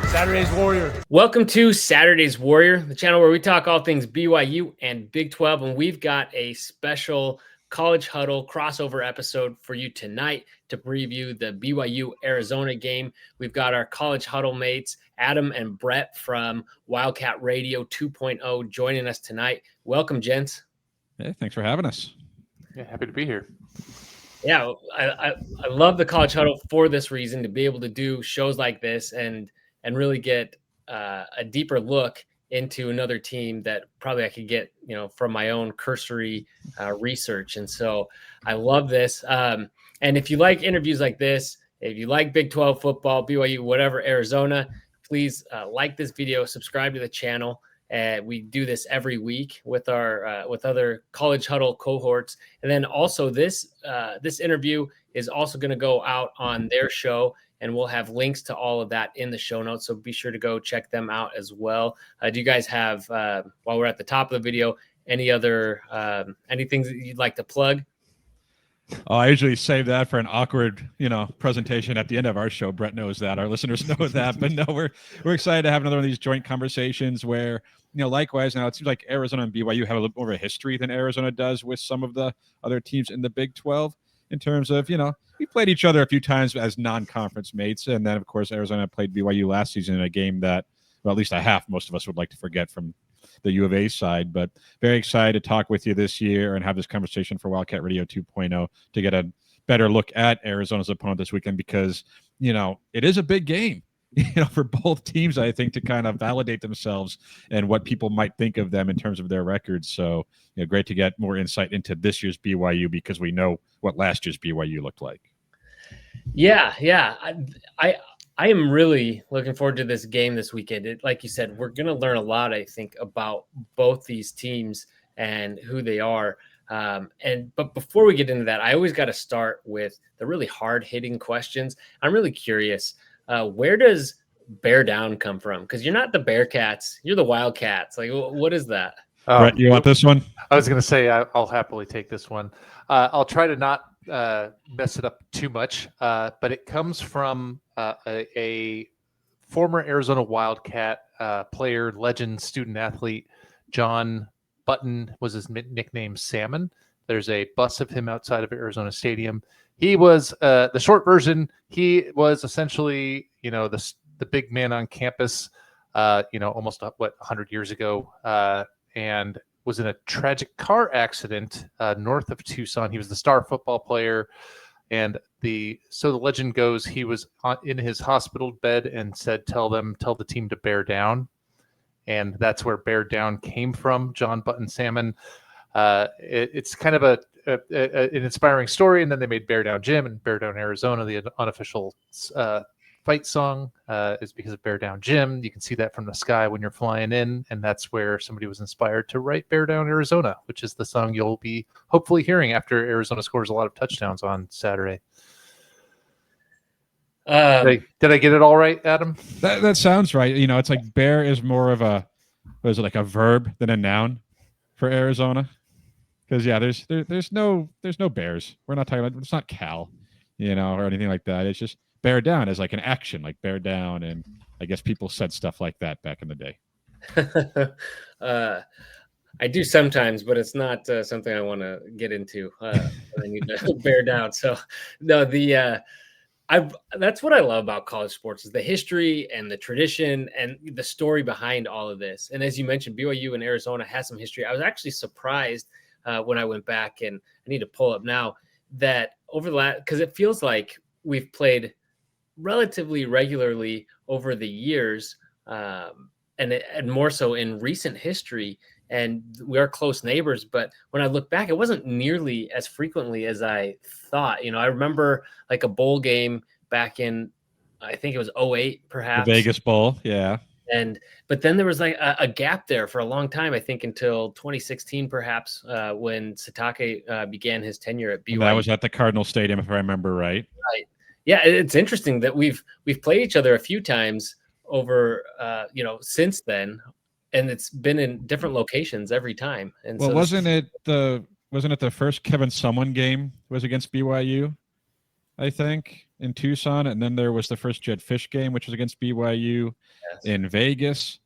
Saturday's Warrior. Welcome to Saturday's Warrior, the channel where we talk all things BYU and Big 12, and we've got a special College Huddle crossover episode for you tonight to preview the BYU Arizona game. We've got our College Huddle mates, Adam and Brett from Wildcat Radio 2.0 joining us tonight. Welcome, gents. Hey, thanks for having us. Yeah, happy to be here. Yeah, I love the College Huddle for this reason, to be able to do shows like this and really get a deeper look into another team that probably I could get, from my own cursory research. And so I love this. And if you like interviews like this, if you like Big 12 football, BYU, whatever, Arizona, please like this video, subscribe to the channel. We do this every week with our with other College Huddle cohorts. And then also this interview is also going to go out on their show, and we'll have links to all of that in the show notes. So be sure to go check them out as well. Do you guys have, while we're at the top of the video, any other anything that you'd like to plug? Oh, I usually save that for an awkward, presentation at the end of our show. Brett knows that. Our listeners know that. But no, we're excited to have another one of these joint conversations where, likewise, now it seems like Arizona and BYU have a little more of a history than Arizona does with some of the other teams in the Big 12 in terms of, we played each other a few times as non-conference mates. And then, of course, Arizona played BYU last season in a game that, well, at least a half most of us would like to forget from the U of A side. But very excited to talk with you this year and have this conversation for Wildcat Radio 2.0 to get a better look at Arizona's opponent this weekend, because, it is a big game, for both teams, I think, to kind of validate themselves and what people might think of them in terms of their records. So, great to get more insight into this year's BYU, because we know what last year's BYU looked like. Yeah. I am really looking forward to this game this weekend. Like you said, we're going to learn a lot, I think, about both these teams and who they are. But before we get into that, I always got to start with the really hard-hitting questions. I'm really curious, where does bear down come from? Because you're not the Bearcats, you're the Wildcats. Like, what is that? Brett, you want this one? I was going to say I'll happily take this one. I'll try to not mess it up too much, but it comes from a former Arizona Wildcat player, legend, student athlete. John Button was his nickname, Salmon. There's a bust of him outside of Arizona Stadium. He was the short version. He was essentially, the big man on campus, almost 100 years ago, and was in a tragic car accident north of Tucson. He was the star football player, and the legend goes he was in his hospital bed and said, "Tell the team to bear down," and that's where bear down came from. John Button Salmon. It's kind of an inspiring story, and then they made Bear Down Gym and Bear Down Arizona. The unofficial fight song is because of Bear Down Gym. You can see that from the sky when you're flying in, and that's where somebody was inspired to write Bear Down Arizona, which is the song you'll be hopefully hearing after Arizona scores a lot of touchdowns on Saturday. Did I get it all right, Adam? That sounds right. It's like bear is more of a verb than a noun for Arizona. Because there's no bears. We're not talking about, it's not Cal, or anything like that. It's just bear down as like an action, like bear down, and I guess people said stuff like that back in the day. I do sometimes, but it's not something I want to get into. I need to bear down. So no, that's what I love about college sports, is the history and the tradition and the story behind all of this. And as you mentioned, BYU and Arizona has some history. I was actually surprised when I went back, and I need to pull up now, that over the last, because it feels like we've played relatively regularly over the years, and more so in recent history, and we are close neighbors. But when I look back, it wasn't nearly as frequently as I thought. I remember like a bowl game back in, I think it was 2008, perhaps. The Vegas Bowl, yeah. But then there was like a gap there for a long time, I think until 2016, perhaps, when Satake began his tenure at BYU. And that was at the Cardinal Stadium, if I remember right. Right. Yeah, it's interesting that we've played each other a few times over, since then, and it's been in different locations every time. And well, so wasn't it the first Kevin Sumlin game was against BYU? I think, in Tucson, and then there was the first Jed Fish game, which was against BYU in Vegas.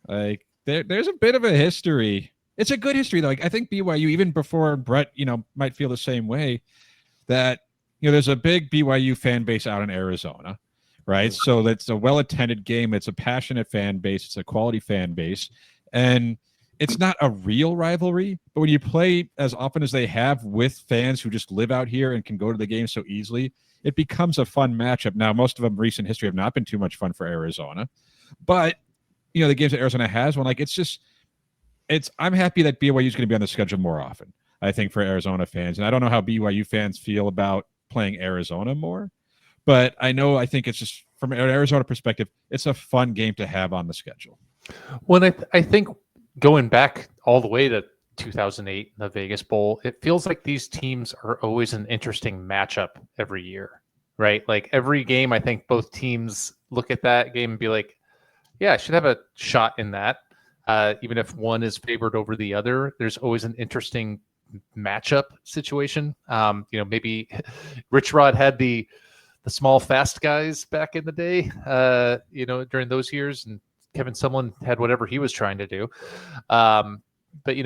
Like there's a bit of a history. It's a good history though. Like I think BYU, even before Brett, might feel the same way, that there's a big BYU fan base out in Arizona, right? So that's a well-attended game. It's a passionate fan base. It's a quality fan base, and it's not a real rivalry. But when you play as often as they have with fans who just live out here and can go to the game so easily, it becomes a fun matchup. Now, most of them recent history have not been too much fun for Arizona, but the games that Arizona has won, like I'm happy that BYU is going to be on the schedule more often, I think, for Arizona fans. And I don't know how BYU fans feel about playing Arizona more, but I think it's just from an Arizona perspective, it's a fun game to have on the schedule. Well, I think going back all the way to 2008, the Vegas Bowl, it feels like these teams are always an interesting matchup every year, right? Like every game, I think both teams look at that game and be like, yeah, I should have a shot in that. Even if one is favored over the other, there's always an interesting matchup situation. Maybe Rich Rod had the small, fast guys back in the day, during those years, and Kevin Sumlin had whatever he was trying to do. But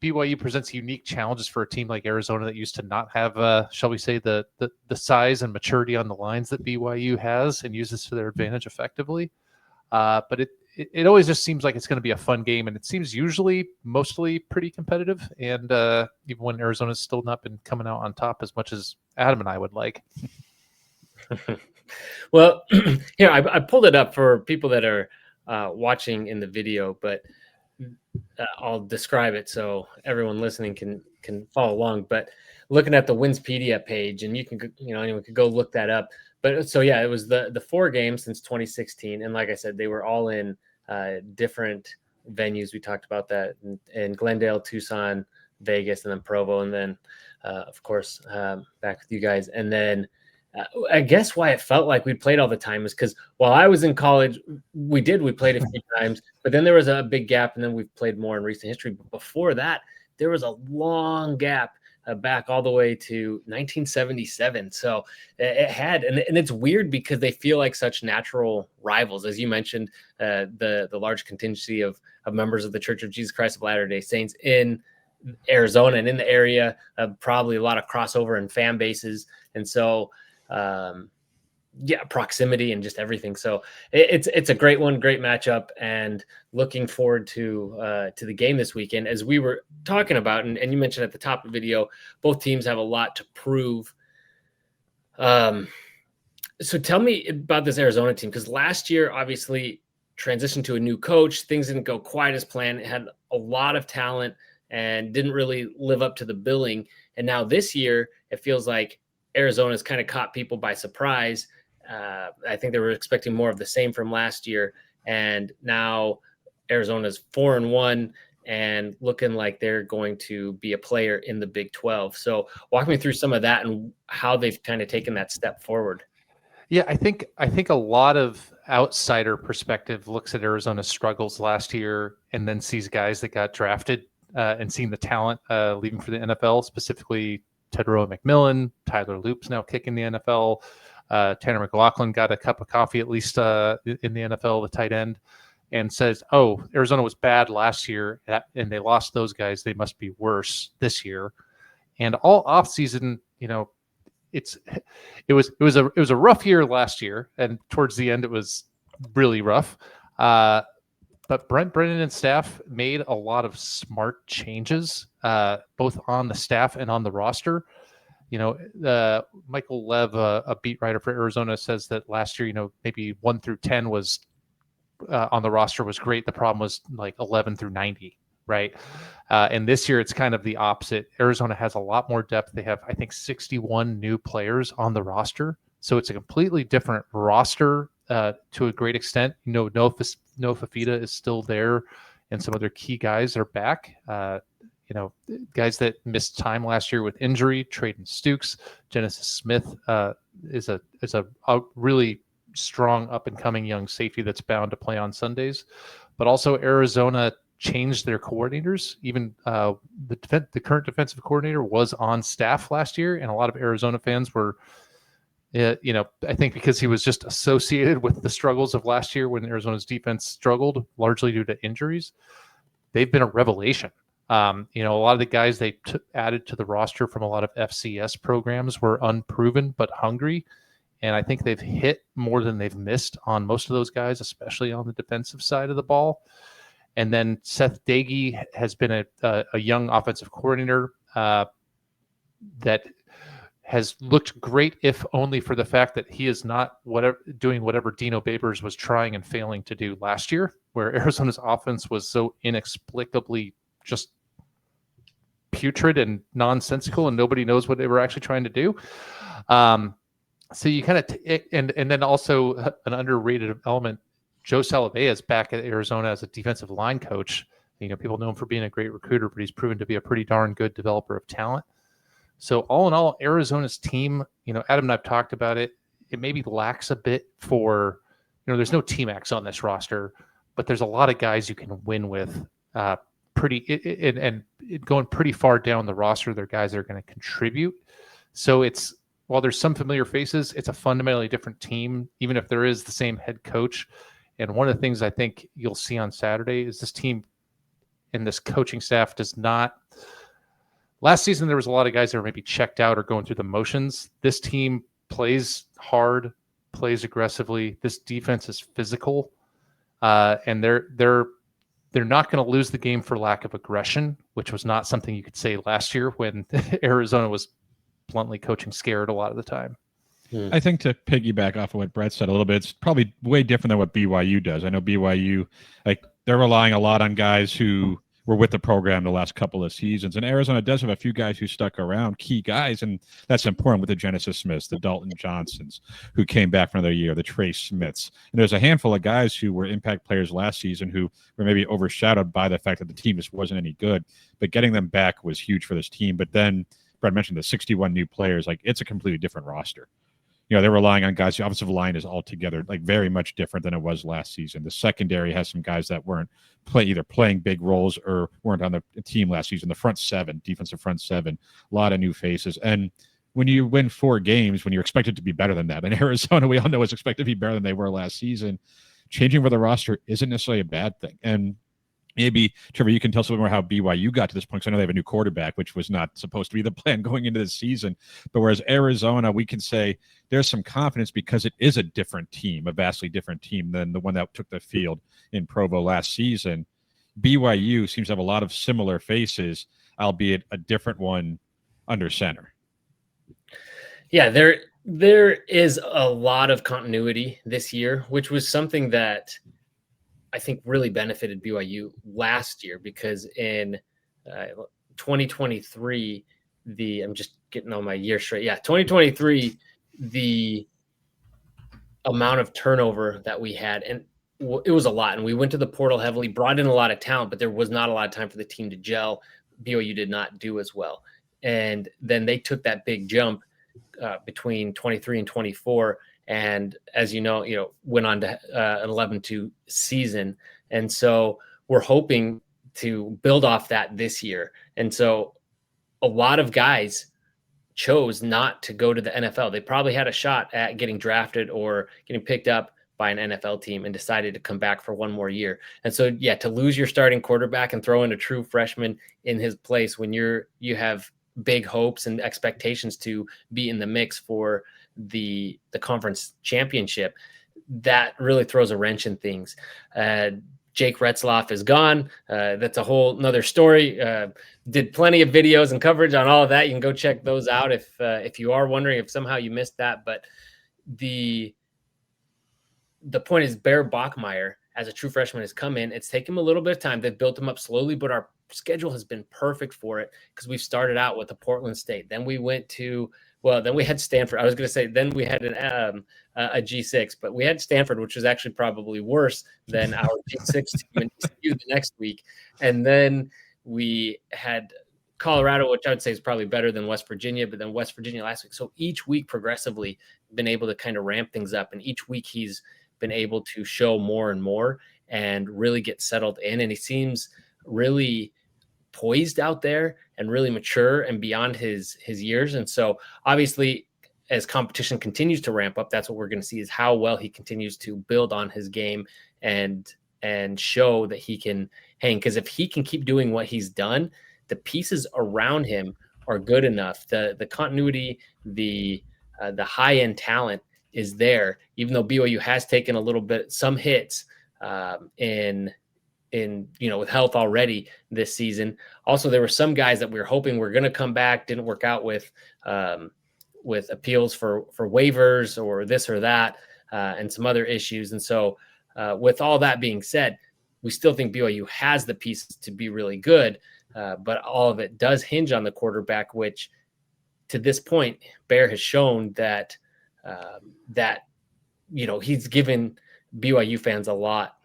BYU presents unique challenges for a team like Arizona that used to not have, shall we say, the size and maturity on the lines that BYU has and uses to their advantage effectively. But it always just seems like it's going to be a fun game, and it seems usually mostly pretty competitive. And even when Arizona's still not been coming out on top as much as Adam and I would like. Well, here I pulled it up for people that are watching in the video, but I'll describe it so everyone listening can follow along. But looking at the Winspedia page, and you can anyone could go look that up. But so yeah, it was the 4 games since 2016, and like I said, they were all in different venues. We talked about that in Glendale, Tucson, Vegas, and then Provo, and then of course back with you guys. And then I guess why it felt like we played all the time is because while I was in college, we played a few times, but then there was a big gap, and then we've played more in recent history. But before that, there was a long gap back all the way to 1977. So it had, and it's weird because they feel like such natural rivals. As you mentioned, the large contingency of members of the Church of Jesus Christ of Latter-day Saints in Arizona and in the area, probably a lot of crossover in fan bases. And so, proximity and just everything. So it's a great one, great matchup, and looking forward to the game this weekend. As we were talking about, and you mentioned at the top of the video, both teams have a lot to prove. So tell me about this Arizona team, because last year, obviously, transitioned to a new coach. Things didn't go quite as planned. It had a lot of talent and didn't really live up to the billing. And now this year, it feels like Arizona's kind of caught people by surprise. I think they were expecting more of the same from last year. And now Arizona's 4-1 and looking like they're going to be a player in the Big 12. So walk me through some of that and how they've kind of taken that step forward. Yeah, I think a lot of outsider perspective looks at Arizona's struggles last year and then sees guys that got drafted and seeing the talent leaving for the NFL, specifically Tedroa McMillan, Tyler Loop's now kicking the NFL. Tanner McLaughlin got a cup of coffee, at least in the NFL, the tight end, and says, oh, Arizona was bad last year and they lost those guys. They must be worse this year. And all offseason, it was a rough year last year, and towards the end it was really rough. But Brent Brennan and staff made a lot of smart changes, both on the staff and on the roster. Michael Lev, a beat writer for Arizona, says that last year, maybe 1 through 10 was on the roster was great. The problem was like 11 through 90. Right. And this year it's kind of the opposite. Arizona has a lot more depth. They have, I think, 61 new players on the roster. So it's a completely different roster to a great extent. Noah Fafita is still there, and some other key guys are back. Guys that missed time last year with injury, Traden Stukes, Genesis Smith is a really strong up and coming young safety that's bound to play on Sundays. But also Arizona changed their coordinators. Even the current defensive coordinator was on staff last year, and a lot of Arizona fans were I think because he was just associated with the struggles of last year when Arizona's defense struggled largely due to injuries. They've been a revelation. A lot of the guys they added to the roster from a lot of FCS programs were unproven but hungry. And I think they've hit more than they've missed on most of those guys, especially on the defensive side of the ball. And then Seth Dagey has been a young offensive coordinator that has looked great, if only for the fact that he is not doing whatever Dino Babers was trying and failing to do last year, where Arizona's offense was so inexplicably just putrid and nonsensical, and nobody knows what they were actually trying to do. So you kind of and then also an underrated element. Joe Salavea is back at Arizona as a defensive line coach. People know him for being a great recruiter, but he's proven to be a pretty darn good developer of talent. So all in all, Arizona's team, Adam and I've talked about it. It maybe lacks a bit for, there's no T-Max on this roster, but there's a lot of guys you can win with going pretty far down the roster. They're guys that are going to contribute. So while there's some familiar faces, it's a fundamentally different team, even if there is the same head coach. And one of the things I think you'll see on Saturday is this team and this coaching staff does not. Last season, there was a lot of guys that were maybe checked out or going through the motions. This team plays hard, plays aggressively. This defense is physical, and they're not going to lose the game for lack of aggression, which was not something you could say last year when Arizona was bluntly coaching scared a lot of the time. I think to piggyback off of what Brett said a little bit, it's probably way different than what BYU does. I know BYU, they're relying a lot on guys who were with the program the last couple of seasons. And Arizona does have a few guys who stuck around, key guys, and that's important with the Genesis Smiths, the Dalton Johnsons, who came back for another year, the Trey Smiths. And there's a handful of guys who were impact players last season who were maybe overshadowed by the fact that the team just wasn't any good. But getting them back was huge for this team. But then Brett mentioned the 61 new players. It's a completely different roster. They're relying on guys. The offensive line is altogether very much different than it was last season. The secondary has some guys that weren't either playing big roles or weren't on the team last season. The front seven, defensive front seven, a lot of new faces. And when you win 4 games, when you're expected to be better than that, and Arizona, we all know, is expected to be better than they were last season, changing for the roster isn't necessarily a bad thing. And maybe, Trevor, you can tell us a little more how BYU got to this point, because I know they have a new quarterback, which was not supposed to be the plan going into this season. But whereas Arizona, we can say there's some confidence because it is a different team, a vastly different team than the one that took the field in Provo last season. BYU seems to have a lot of similar faces, albeit a different one under center. Yeah, there is a lot of continuity this year, which was something that I think really benefited BYU last year, because in 2023, I'm just getting all my year straight. Yeah, 2023, the amount of turnover that we had, and it was a lot. And we went to the portal heavily, brought in a lot of talent, but there was not a lot of time for the team to gel. BYU did not do as well. And then they took that big jump between 23 and 24. And as you know, went on to an 11-2 season. And so we're hoping to build off that this year. And so a lot of guys chose not to go to the NFL. They probably had a shot at getting drafted or getting picked up by an NFL team and decided to come back for one more year. And so, yeah, to lose your starting quarterback and throw in a true freshman in his place when you have big hopes and expectations to be in the mix for the conference championship, that really throws a wrench in things. Jake Retzloff is gone. That's a whole nother story. Did plenty of videos and coverage on all of that. You can go check those out if you are wondering if somehow you missed that. But the point is, Bear Bachmeier, as a true freshman, has come in. It's taken him a little bit of time. They've built him up slowly, but our schedule has been perfect for it, because we've started out with the Portland State. Then we went to then we had Stanford. I was going to say then we had a G6, but we had Stanford, which was actually probably worse than our G6 team, and the next week. And then we had Colorado, which I would say is probably better than West Virginia, but then West Virginia last week. So each week progressively been able to kind of ramp things up. And each week he's been able to show more and more and really get settled in. And he seems really poised out there and really mature and beyond his years. And so obviously as competition continues to ramp up, that's what we're going to see, is how well he continues to build on his game and show that he can hang. Because if he can keep doing what he's done, the pieces around him are good enough. The continuity, the high end talent is there, even though BYU has taken some hits with health already this season. Also, there were some guys that we were hoping were going to come back, didn't work out with appeals for waivers or this or that, and some other issues. And so with all that being said, we still think BYU has the pieces to be really good, but all of it does hinge on the quarterback, which to this point, Bear has shown that he's given BYU fans a lot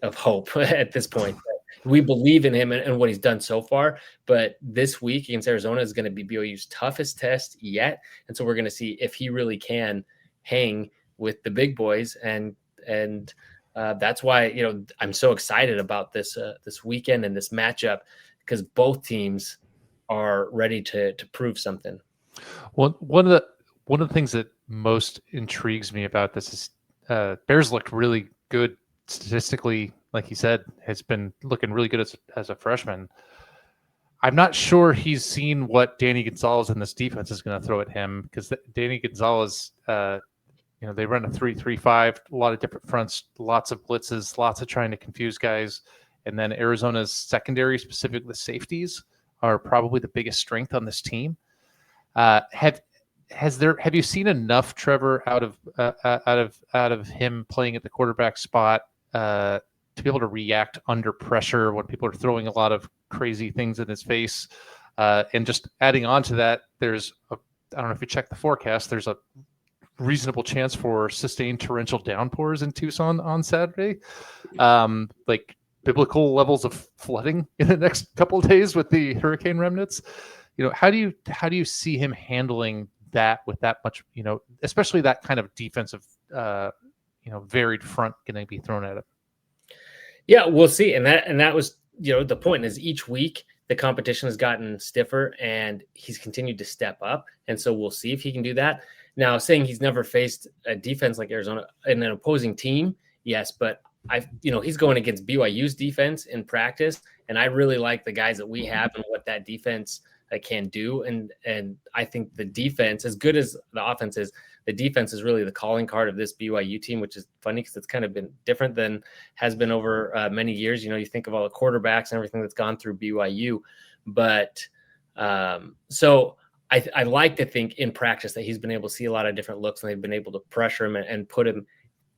of hope at this point. We believe in him and what he's done so far, but this week against Arizona is going to be BYU's toughest test yet. And so we're going to see if he really can hang with the big boys. And that's why, I'm so excited about this weekend and this matchup, because both teams are ready to prove something. Well, one of the things that most intrigues me about this is Bears looked really good statistically, like he said, has been looking really good as a freshman. I'm not sure he's seen what Danny Gonzalez and this defense is going to throw at him, because Danny Gonzalez, they run a 3-3-5, a lot of different fronts, lots of blitzes, lots of trying to confuse guys. And then Arizona's secondary, specifically the safeties, are probably the biggest strength on this team. Have you seen enough, Trevor, out of him playing at the quarterback spot to be able to react under pressure when people are throwing a lot of crazy things in his face? And just adding on to that, I don't know if you checked the forecast, there's a reasonable chance for sustained torrential downpours in Tucson on Saturday. Like biblical levels of flooding in the next couple of days with the hurricane remnants. How do you see him handling that with that much, especially that kind of defensive, varied front going to be thrown at him? Yeah, we'll see. And that was, the point is each week the competition has gotten stiffer and he's continued to step up. And so we'll see if he can do that. Now, saying he's never faced a defense like Arizona in an opposing team, yes, but he's going against BYU's defense in practice, and I really like the guys that we have and what that defense can do. And I think the defense, as good as the offense is, the defense is really the calling card of this BYU team, which is funny because it's kind of been different than has been over many years. You think of all the quarterbacks and everything that's gone through BYU, but so I like to think in practice that he's been able to see a lot of different looks and they've been able to pressure him and put him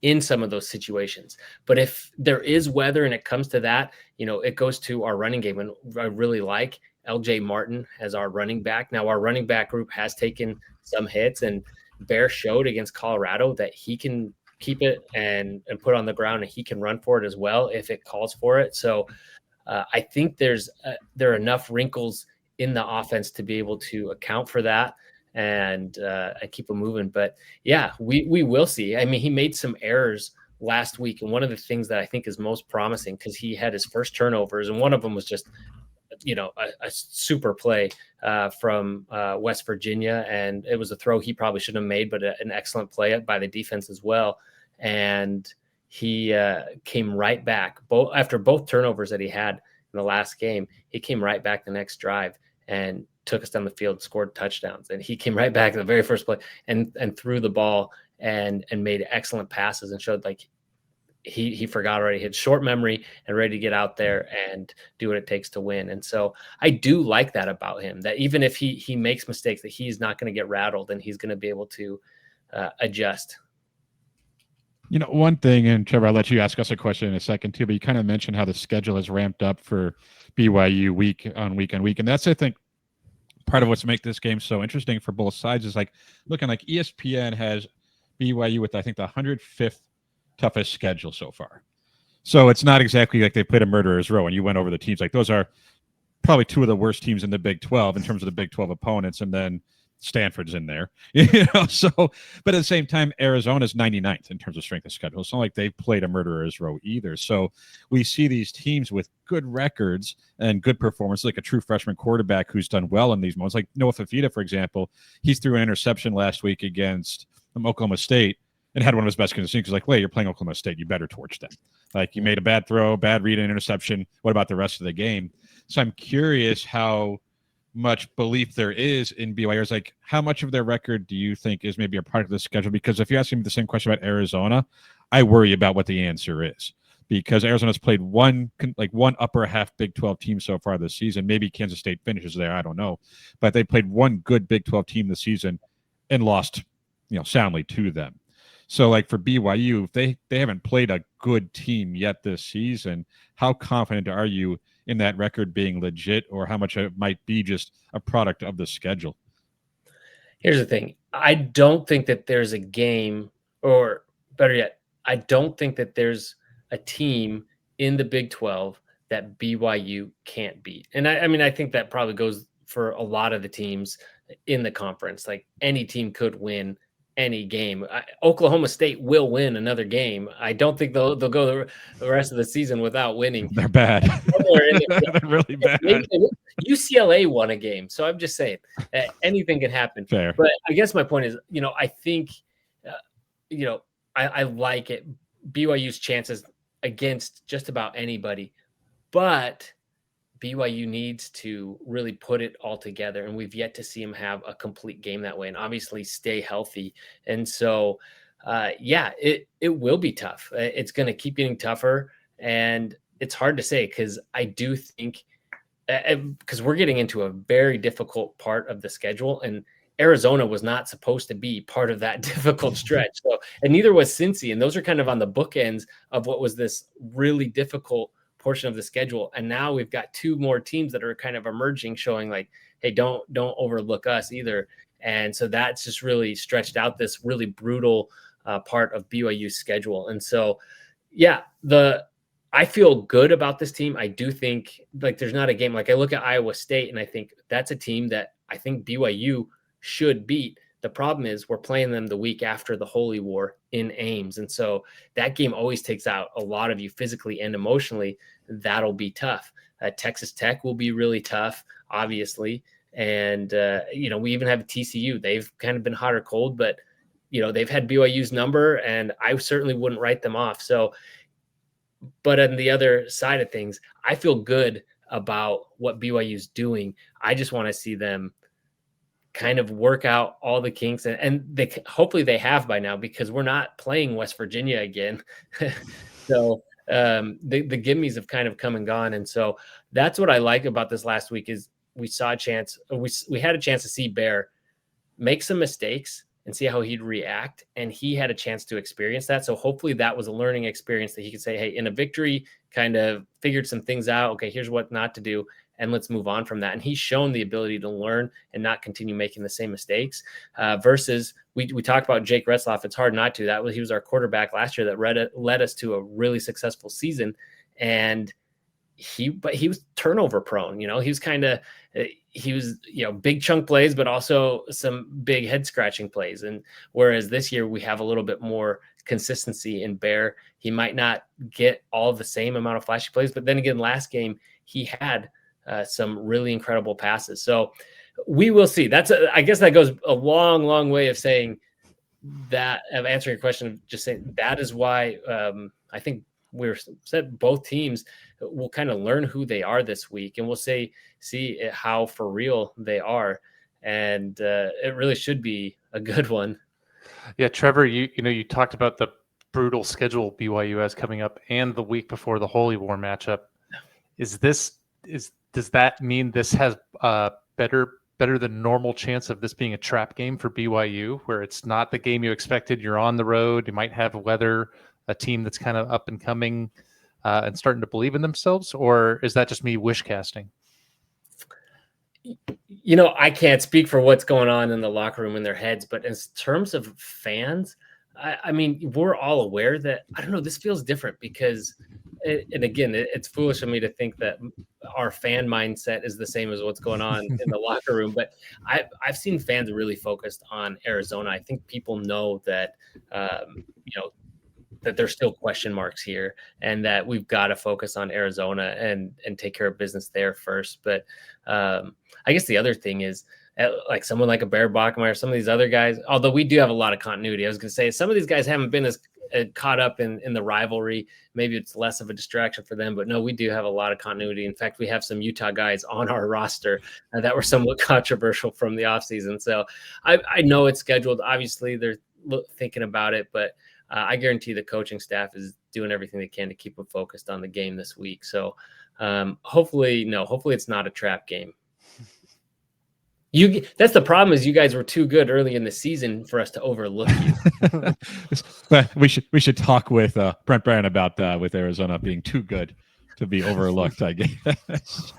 in some of those situations. But if there is weather and it comes to that, it goes to our running game. And I really like LJ Martin as our running back. Now, our running back group has taken some hits, and Bear showed against Colorado that he can keep it and put on the ground, and he can run for it as well if it calls for it. So I think there are enough wrinkles in the offense to be able to account for that and keep them moving. But yeah, we will see. I mean, he made some errors last week, and one of the things that I think is most promising, because he had his first turnovers, and one of them was just a super play from West Virginia, and it was a throw he probably shouldn't have made, but an excellent play by the defense as well. And he came right back after both turnovers that he had in the last game. He came right back the next drive and took us down the field, scored touchdowns. And he came right back in the very first play and threw the ball and made excellent passes and showed like he forgot already. He had short memory and ready to get out there and do what it takes to win. And so I do like that about him, that even if he makes mistakes, that he's not going to get rattled and he's going to be able to adjust. One thing, and Trevor, I'll let you ask us a question in a second too, but you kind of mentioned how the schedule has ramped up for BYU week on week. And that's, I think, part of what's make this game so interesting for both sides is like looking like ESPN has BYU with, I think, the 105th toughest schedule so far. So it's not exactly like they played a murderer's row and you went over the teams. Like those are probably two of the worst teams in the Big 12 in terms of the Big 12 opponents. And then Stanford's in there, so, but at the same time, Arizona's 99th in terms of strength of schedule. It's not like they've played a murderer's row either. So we see these teams with good records and good performance, like a true freshman quarterback who's done well in these moments. Like Noah Fafita, for example, he threw an interception last week against Oklahoma State and had one of his best games. Because like, wait, you're playing Oklahoma State, you better torch them. Like, you made a bad throw, bad read, and interception. What about the rest of the game? So I'm curious how much belief there is in BYU. It's like, how much of their record do you think is maybe a product of the schedule? Because if you ask me the same question about Arizona, I worry about what the answer is, because Arizona's played one upper half Big 12 team so far this season. Maybe Kansas State finishes there, I don't know, but they played one good Big 12 team this season and lost, soundly to them. So like for BYU, if they haven't played a good team yet this season, how confident are you in that record being legit, or how much it might be just a product of the schedule? Here's the thing. I don't think that there's a game, or better yet, I don't think that there's a team in the Big 12 that BYU can't beat. And I think that probably goes for a lot of the teams in the conference. Like, any team could win any game. Oklahoma State will win another game. I don't think they'll go the rest of the season without winning. They're bad. They're really bad. UCLA won a game, so I'm just saying anything can happen. Fair. But I guess my point is, I think, I like it, BYU's chances against just about anybody, but BYU needs to really put it all together, and we've yet to see him have a complete game that way, and obviously stay healthy. And so, it will be tough. It's going to keep getting tougher, and it's hard to say, because I do think, because we're getting into a very difficult part of the schedule, and Arizona was not supposed to be part of that difficult stretch. So, and neither was Cincy, and those are kind of on the bookends of what was this really difficult portion of the schedule. And now we've got two more teams that are kind of emerging, showing like, hey, don't overlook us either. And so that's just really stretched out this really brutal part of BYU's schedule. And so, I feel good about this team. I do think, like, there's not a game, like I look at Iowa State and I think that's a team that I think BYU should beat. The problem is we're playing them the week after the Holy War in Ames. And so that game always takes out a lot of you physically and emotionally. That'll be tough. Texas Tech will be really tough, obviously. And, we even have TCU. They've kind of been hot or cold, but, they've had BYU's number, and I certainly wouldn't write them off. So, but on the other side of things, I feel good about what BYU's doing. I just want to see them kind of work out all the kinks, and they hopefully they have by now, because we're not playing West Virginia again. So the gimmies have kind of come and gone. And so that's what I like about this last week, is we saw a chance, we had a chance to see Bear make some mistakes and see how he'd react. And he had a chance to experience that. So hopefully that was a learning experience that he could say, hey, in a victory, kind of figured some things out. Okay, here's what not to do, and let's move on from that. And he's shown the ability to learn and not continue making the same mistakes, versus we talked about Jake Retzlaff. It's hard not to. He was our quarterback last year that led us to a really successful season. And he was turnover prone. He was big chunk plays, but also some big head scratching plays. And whereas this year we have a little bit more consistency in Bear, he might not get all the same amount of flashy plays, but then again, last game he had some really incredible passes. So we will see. I guess that goes a long, long way of saying that, of answering your question, of just saying that is why I think we're said both teams will kind of learn who they are this week, and we'll see how for real they are. And it really should be a good one. Yeah, Trevor, you talked about the brutal schedule BYU has coming up and the week before the Holy War matchup. Does that mean this has better than normal chance of this being a trap game for BYU, where it's not the game you expected? You're on the road. You might have a team that's kind of up and coming and starting to believe in themselves, or is that just me wish casting? I can't speak for what's going on in the locker room in their heads, but in terms of fans, I mean, we're all aware that, I don't know, this feels different, because and again, it's foolish of me to think that our fan mindset is the same as what's going on in the locker room. But I've seen fans really focused on Arizona. I think people know that, that there's still question marks here, and that we've got to focus on Arizona and take care of business there first. But I guess the other thing is, like someone like a Bear Bachmeier, some of these other guys, although we do have a lot of continuity, I was going to say some of these guys haven't been as caught up in the rivalry. Maybe it's less of a distraction for them, but no, we do have a lot of continuity. In fact, we have some Utah guys on our roster that were somewhat controversial from the offseason. So I know it's scheduled. Obviously, they're thinking about it, but I guarantee the coaching staff is doing everything they can to keep them focused on the game this week. So hopefully it's not a trap game. That's the problem, is you guys were too good early in the season for us to overlook you. But we should talk with Brent Barron about that, with Arizona being too good to be overlooked, I guess.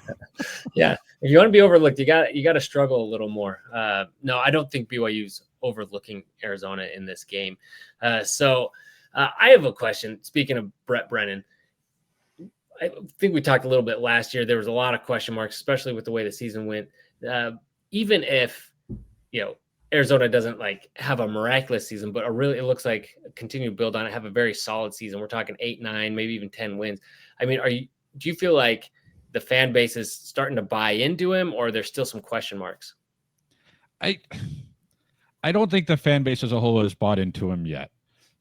Yeah, if you want to be overlooked, you got to struggle a little more. No, I don't think BYU's overlooking Arizona in this game. So I have a question. Speaking of Brett Brennan, I think we talked a little bit last year. There was a lot of question marks, especially with the way the season went. Even if, Arizona doesn't have a miraculous season, but it looks like continue to build on it, have a very solid season. We're talking 8, 9, maybe even 10 wins. I mean, do you feel like the fan base is starting to buy into him, or there's still some question marks? I don't think the fan base as a whole has bought into him yet,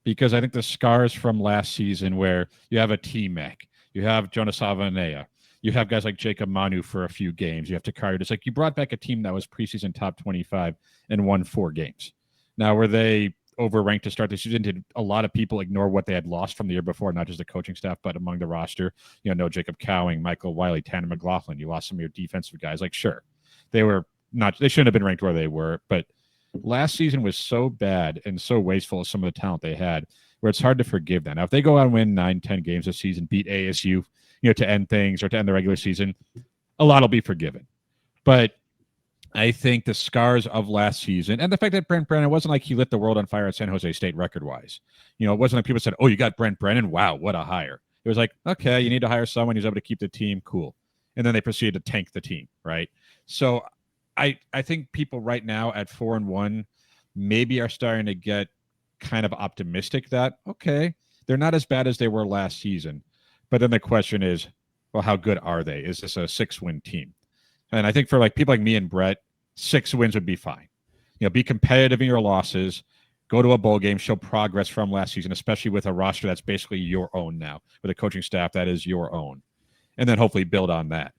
because I think the scars from last season, where you have a T-Mac, you have Jonas Avanea, you have guys like Jacob Manu for a few games, you have Takari. It's like you brought back a team that was preseason top 25 and won 4 games. Now, were they overranked to start the season? Did a lot of people ignore what they had lost from the year before, not just the coaching staff, but among the roster? No Jacob Cowing, Michael Wiley, Tanner McLaughlin. You lost some of your defensive guys. Sure, they shouldn't have been ranked where they were, but last season was so bad and so wasteful of some of the talent they had, where it's hard to forgive that. Now, if they go out and win 9, 10 games this season, beat ASU, to end things, or to end the regular season, a lot will be forgiven. But I think the scars of last season, and the fact that Brent Brennan, wasn't like he lit the world on fire at San Jose State record-wise. It wasn't like people said, oh, you got Brent Brennan? Wow, what a hire. It was like, okay, you need to hire someone who's able to keep the team cool. And then they proceeded to tank the team, right? So I think people right now at 4-1 maybe are starting to get kind of optimistic that, okay, they're not as bad as they were last season. But then the question is, well, how good are they? Is this a 6-win team? And I think for people like me and Brett, 6 wins would be fine. Be competitive in your losses, go to a bowl game, show progress from last season, especially with a roster that's basically your own now, with a coaching staff that is your own, and then hopefully build on that.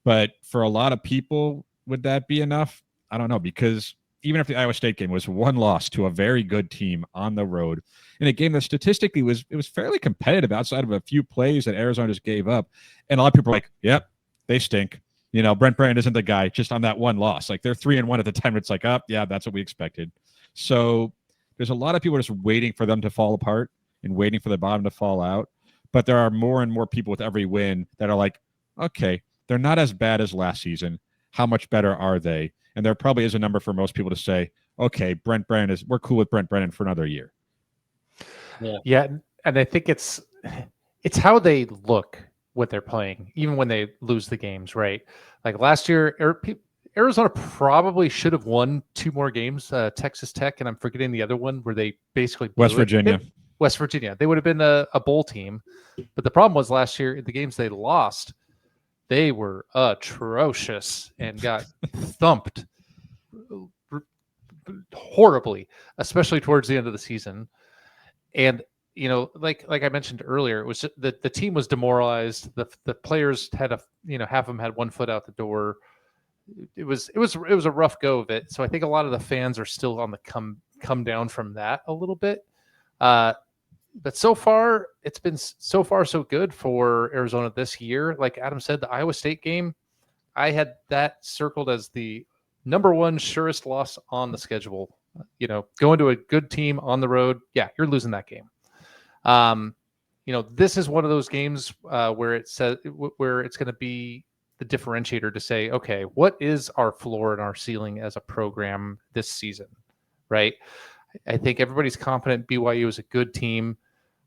But for a lot of people, would that be enough? I don't know, because even if the Iowa State game was 1 loss to a very good team on the road, in a game that statistically was fairly competitive outside of a few plays that Arizona just gave up, and a lot of people are like, yep, they stink. Brent Brennan isn't the guy just on that 1 loss. They're 3-1 at the time. It's like, yeah, that's what we expected. So there's a lot of people just waiting for them to fall apart and waiting for the bottom to fall out. But there are more and more people with every win that are like, okay, they're not as bad as last season. How much better are they? And there probably is a number for most people to say, okay, we're cool with Brent Brennan for another year. Yeah, and I think it's how they look when they're playing, even when they lose the games, right? Like last year, Arizona probably should have won 2 more games, Texas Tech, and I'm forgetting the other one where they basically West Virginia. West Virginia. They would have been a bowl team. But the problem was last year, the games they lost, they were atrocious and got thumped horribly, especially towards the end of the season. And like I mentioned earlier, it was just, the team was demoralized. The players had half of them had 1 foot out the door. It was a rough go of it. So I think a lot of the fans are still on the come down from that a little bit. But so far, it's been so good for Arizona this year. Like Adam said, the Iowa State game, I had that circled as the number 1 surest loss on the schedule. Going to a good team on the road, yeah, you're losing that game. This is one of those games where it's going to be the differentiator to say, okay, what is our floor and our ceiling as a program this season, right? I think everybody's confident BYU is a good team.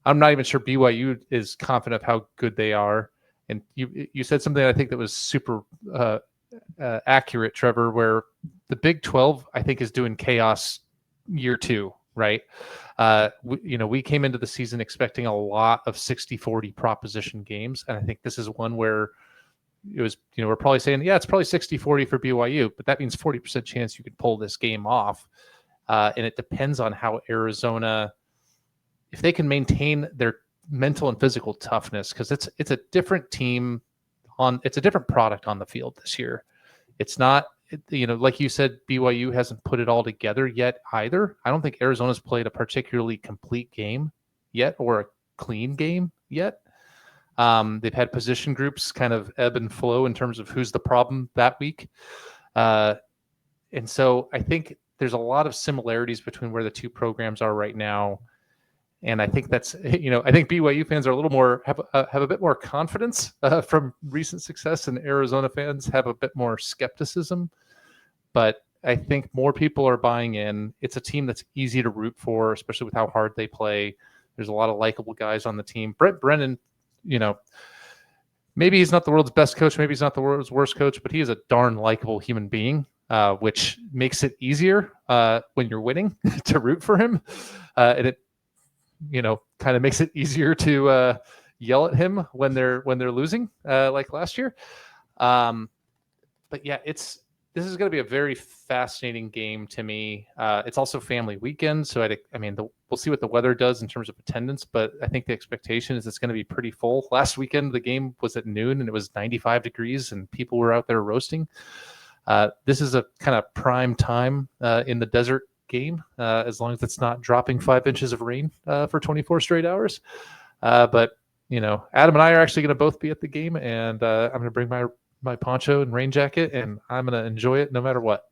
I'm not even sure BYU is confident of how good they are. And you said something I think that was super accurate, Trevor, where the Big 12 I think is doing chaos year 2, right? We came into the season expecting a lot of 60-40 proposition games, and I think this is one where it was, we're probably saying, yeah, it's probably 60-40 for BYU, but that means 40% chance you could pull this game off. And it depends on how Arizona, if they can maintain their mental and physical toughness, because it's a different team it's a different product on the field this year. It's not, like you said, BYU hasn't put it all together yet either. I don't think Arizona's played a particularly complete game yet or a clean game yet. They've had position groups kind of ebb and flow in terms of who's the problem that week. And so I think there's a lot of similarities between where the two programs are right now. And I think that's, I think BYU fans are a little more, have a bit more confidence from recent success, and Arizona fans have a bit more skepticism. But I think more people are buying in. It's a team that's easy to root for, especially with how hard they play. There's a lot of likable guys on the team. Brent Brennan, maybe he's not the world's best coach, maybe he's not the world's worst coach, but he is a darn likable human being, which makes it easier when you're winning to root for him. And it, kind of makes it easier to yell at him when they're losing, like last year. But yeah, this is going to be a very fascinating game to me. It's also family weekend, so we'll see what the weather does in terms of attendance, but I think the expectation is it's going to be pretty full. Last weekend, the game was at noon and it was 95 degrees and people were out there roasting. This is a kind of prime time in the desert game, as long as it's not dropping 5 inches of rain for 24 straight hours. But Adam and I are actually going to both be at the game, and I'm going to bring my poncho and rain jacket, and I'm going to enjoy it no matter what.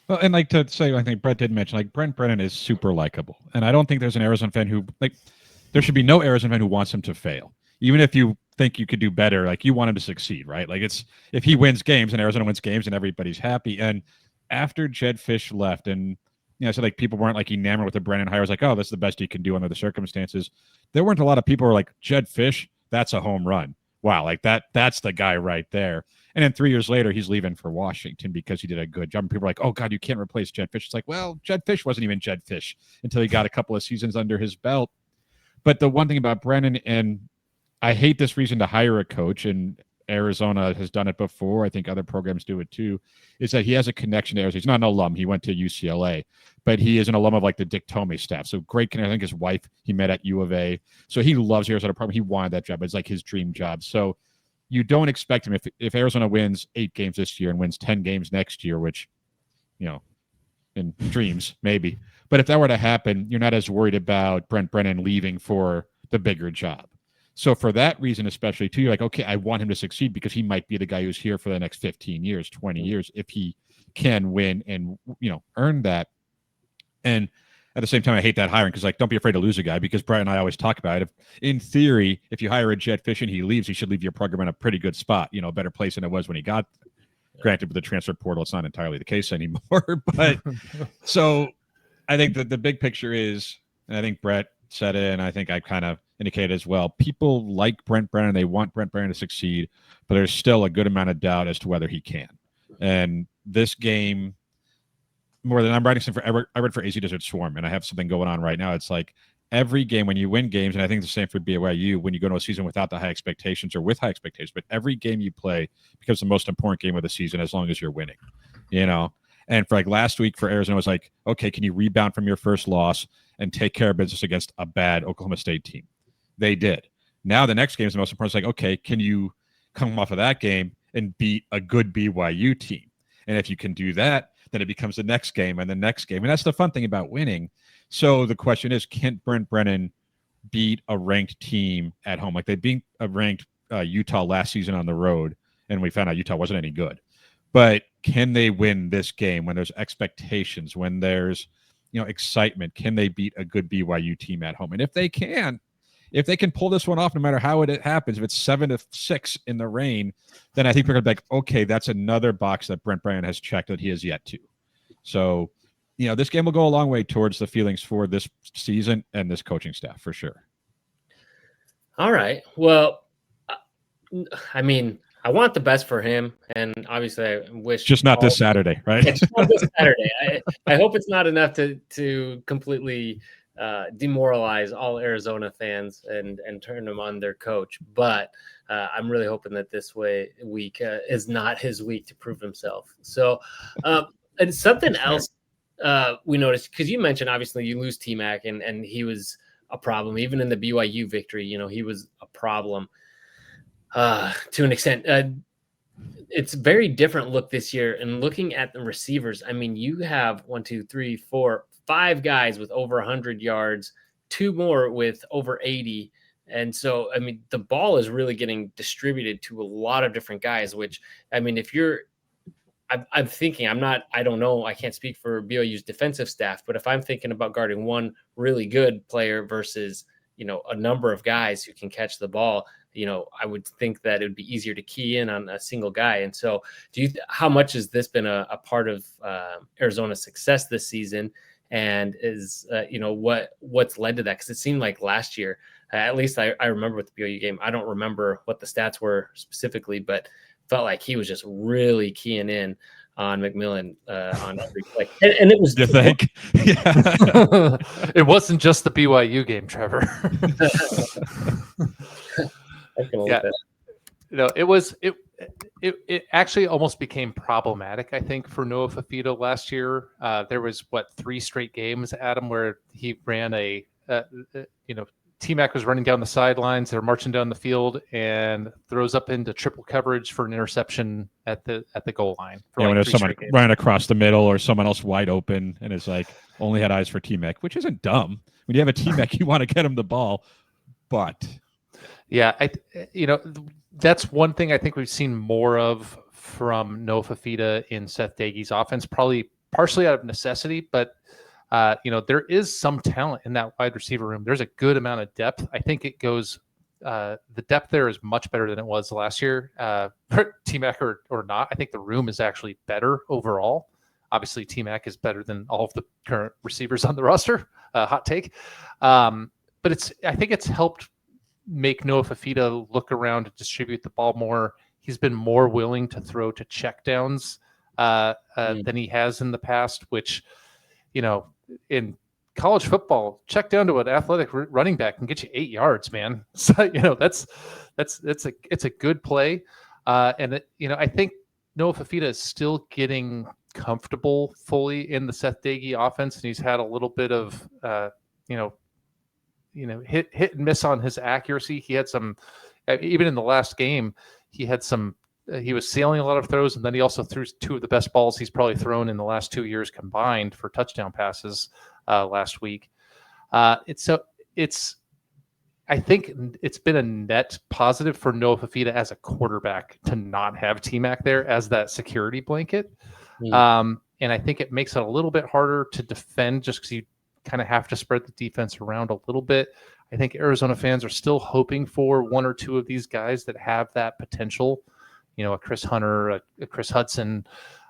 Well, and like to say, I think Brett did mention, like, Brent Brennan is super likable, and I don't think there's an Arizona fan who, like, there should be no Arizona fan who wants him to fail. Even if you think you could do better, like, you want him to succeed, right? Like, it's, if he wins games and Arizona wins games and everybody's happy. And after Jed Fish left, and so like people weren't like enamored with the Brennan hire. It was like, oh, this is the best he can do under the circumstances. There weren't a lot of people who were like, Jed Fish, that's a home run. Wow, like that's the guy right there. And then 3 years later, he's leaving for Washington because he did a good job. And people are like, oh God, you can't replace Jed Fish. It's like, well, Jed Fish wasn't even Jed Fish until he got a couple of seasons under his belt. But the one thing about Brennan, and I hate this reason to hire a coach, and Arizona has done it before, I think other programs do it too, is that he has a connection to Arizona. He's not an alum. He went to UCLA, but he is an alum of like the Dick Tomey staff. So great. I think his wife, he met at U of A. So he loves Arizona program. He wanted that job. It's like his dream job. So you don't expect him, if Arizona wins 8 games this year and wins 10 games next year, which, in dreams, maybe. But if that were to happen, you're not as worried about Brent Brennan leaving for the bigger job. So for that reason, especially too, you're like, okay, I want him to succeed because he might be the guy who's here for the next 15 years, 20 years, if he can win and, earn that. And at the same time, I hate that hiring because, like, don't be afraid to lose a guy, because Brett and I always talk about it. In theory, if you hire a Jed Fish and he leaves, he should leave your program in a pretty good spot, a better place than it was when he got there. Granted, with the transfer portal, it's not entirely the case anymore. But so I think that the big picture is, and I think Brett said it, and I think I kind of indicated as well, people like Brent Brennan. They want Brent Brennan to succeed, but there's still a good amount of doubt as to whether he can. And this game, more than I'm writing something I read for AZ Desert Swarm, and I have something going on right now. It's like every game when you win games, and I think the same for BYU, when you go to a season without the high expectations or with high expectations, but every game you play becomes the most important game of the season as long as you're winning, And for like last week for Arizona, it was like, okay, can you rebound from your first loss and take care of business against a bad Oklahoma State team? They did. Now the next game is the most important. It's like, okay, can you come off of that game and beat a good BYU team? And if you can do that, then it becomes the next game and the next game. And that's the fun thing about winning. So the question is, can Brent Brennan beat a ranked team at home? Like they beat a ranked Utah last season on the road, and we found out Utah wasn't any good. But can they win this game when there's expectations, when there's excitement? Can they beat a good BYU team at home? And if they can pull this one off, no matter how it happens, if it's 7-6 in the rain, then I think we're going to be like, okay, that's another box that Brent Brennan has checked that he has yet to. So, this game will go a long way towards the feelings for this season and this coaching staff for sure. All right. Well, I mean, I want the best for him, and obviously, I wish just not this Saturday, right? It's not this Saturday. I hope it's not enough to completely demoralize all Arizona fans and turn them on their coach. But I'm really hoping that this week is not his week to prove himself. So, and something else we noticed, because you mentioned obviously you lose T-Mac and he was a problem even in the BYU victory. He was a problem to an extent. It's a very different look this year. And looking at the receivers, I mean, you have 1, 2, 3, 4, 5 guys with over 100 yards, 2 more with over 80. And so, I mean, the ball is really getting distributed to a lot of different guys, which, I mean, I'm thinking, I don't know, I can't speak for BYU's defensive staff, but if I'm thinking about guarding one really good player versus, a number of guys who can catch the ball, I would think that it would be easier to key in on a single guy. And so how much has this been a part of Arizona's success this season? And is, what's led to that? Because it seemed like last year, at least I remember with the BYU game, I don't remember what the stats were specifically, but felt like he was just really keying in on McMillan on every play. And it was, you think? Yeah. It wasn't just the BYU game, Trevor. Yeah. It actually almost became problematic, I think, for Noah Fafita last year. There was 3 straight games, Adam, where he ran T-Mac was running down the sidelines. They're marching down the field and throws up into triple coverage for an interception at the goal line. When there's someone running across the middle or someone else wide open and it's like only had eyes for T-Mac, which isn't dumb. When you have a T-Mac, you want to get him the ball. But yeah, that's one thing I think we've seen more of from Noah Fafita in Seth Daigie's offense, probably partially out of necessity, but there is some talent in that wide receiver room. There's a good amount of depth. I think it goes, the depth there is much better than it was last year. T-Mac or not, I think the room is actually better overall. Obviously, T-Mac is better than all of the current receivers on the roster. Hot take. But I think it's helped make Noah Fafita look around to distribute the ball more. He's been more willing to throw to checkdowns than he has in the past, which, in college football, check down to an athletic running back can get you 8 yards, man. So, it's a good play. And I think Noah Fafita is still getting comfortable fully in the Seth Daigie offense. And he's had a little bit of, hit and miss on his accuracy. He had some, even in the last game, he was sailing a lot of throws, and then he also threw 2 of the best balls he's probably thrown in the last 2 years combined for touchdown passes last week. I think it's been a net positive for Noah Fafita as a quarterback to not have T-Mac there as that security blanket. And I think it makes it a little bit harder to defend just because you kind of have to spread the defense around a little bit. I think Arizona fans are still hoping for 1 or 2 of these guys that have that potential. A Chris Hunter, a Chris Hudson,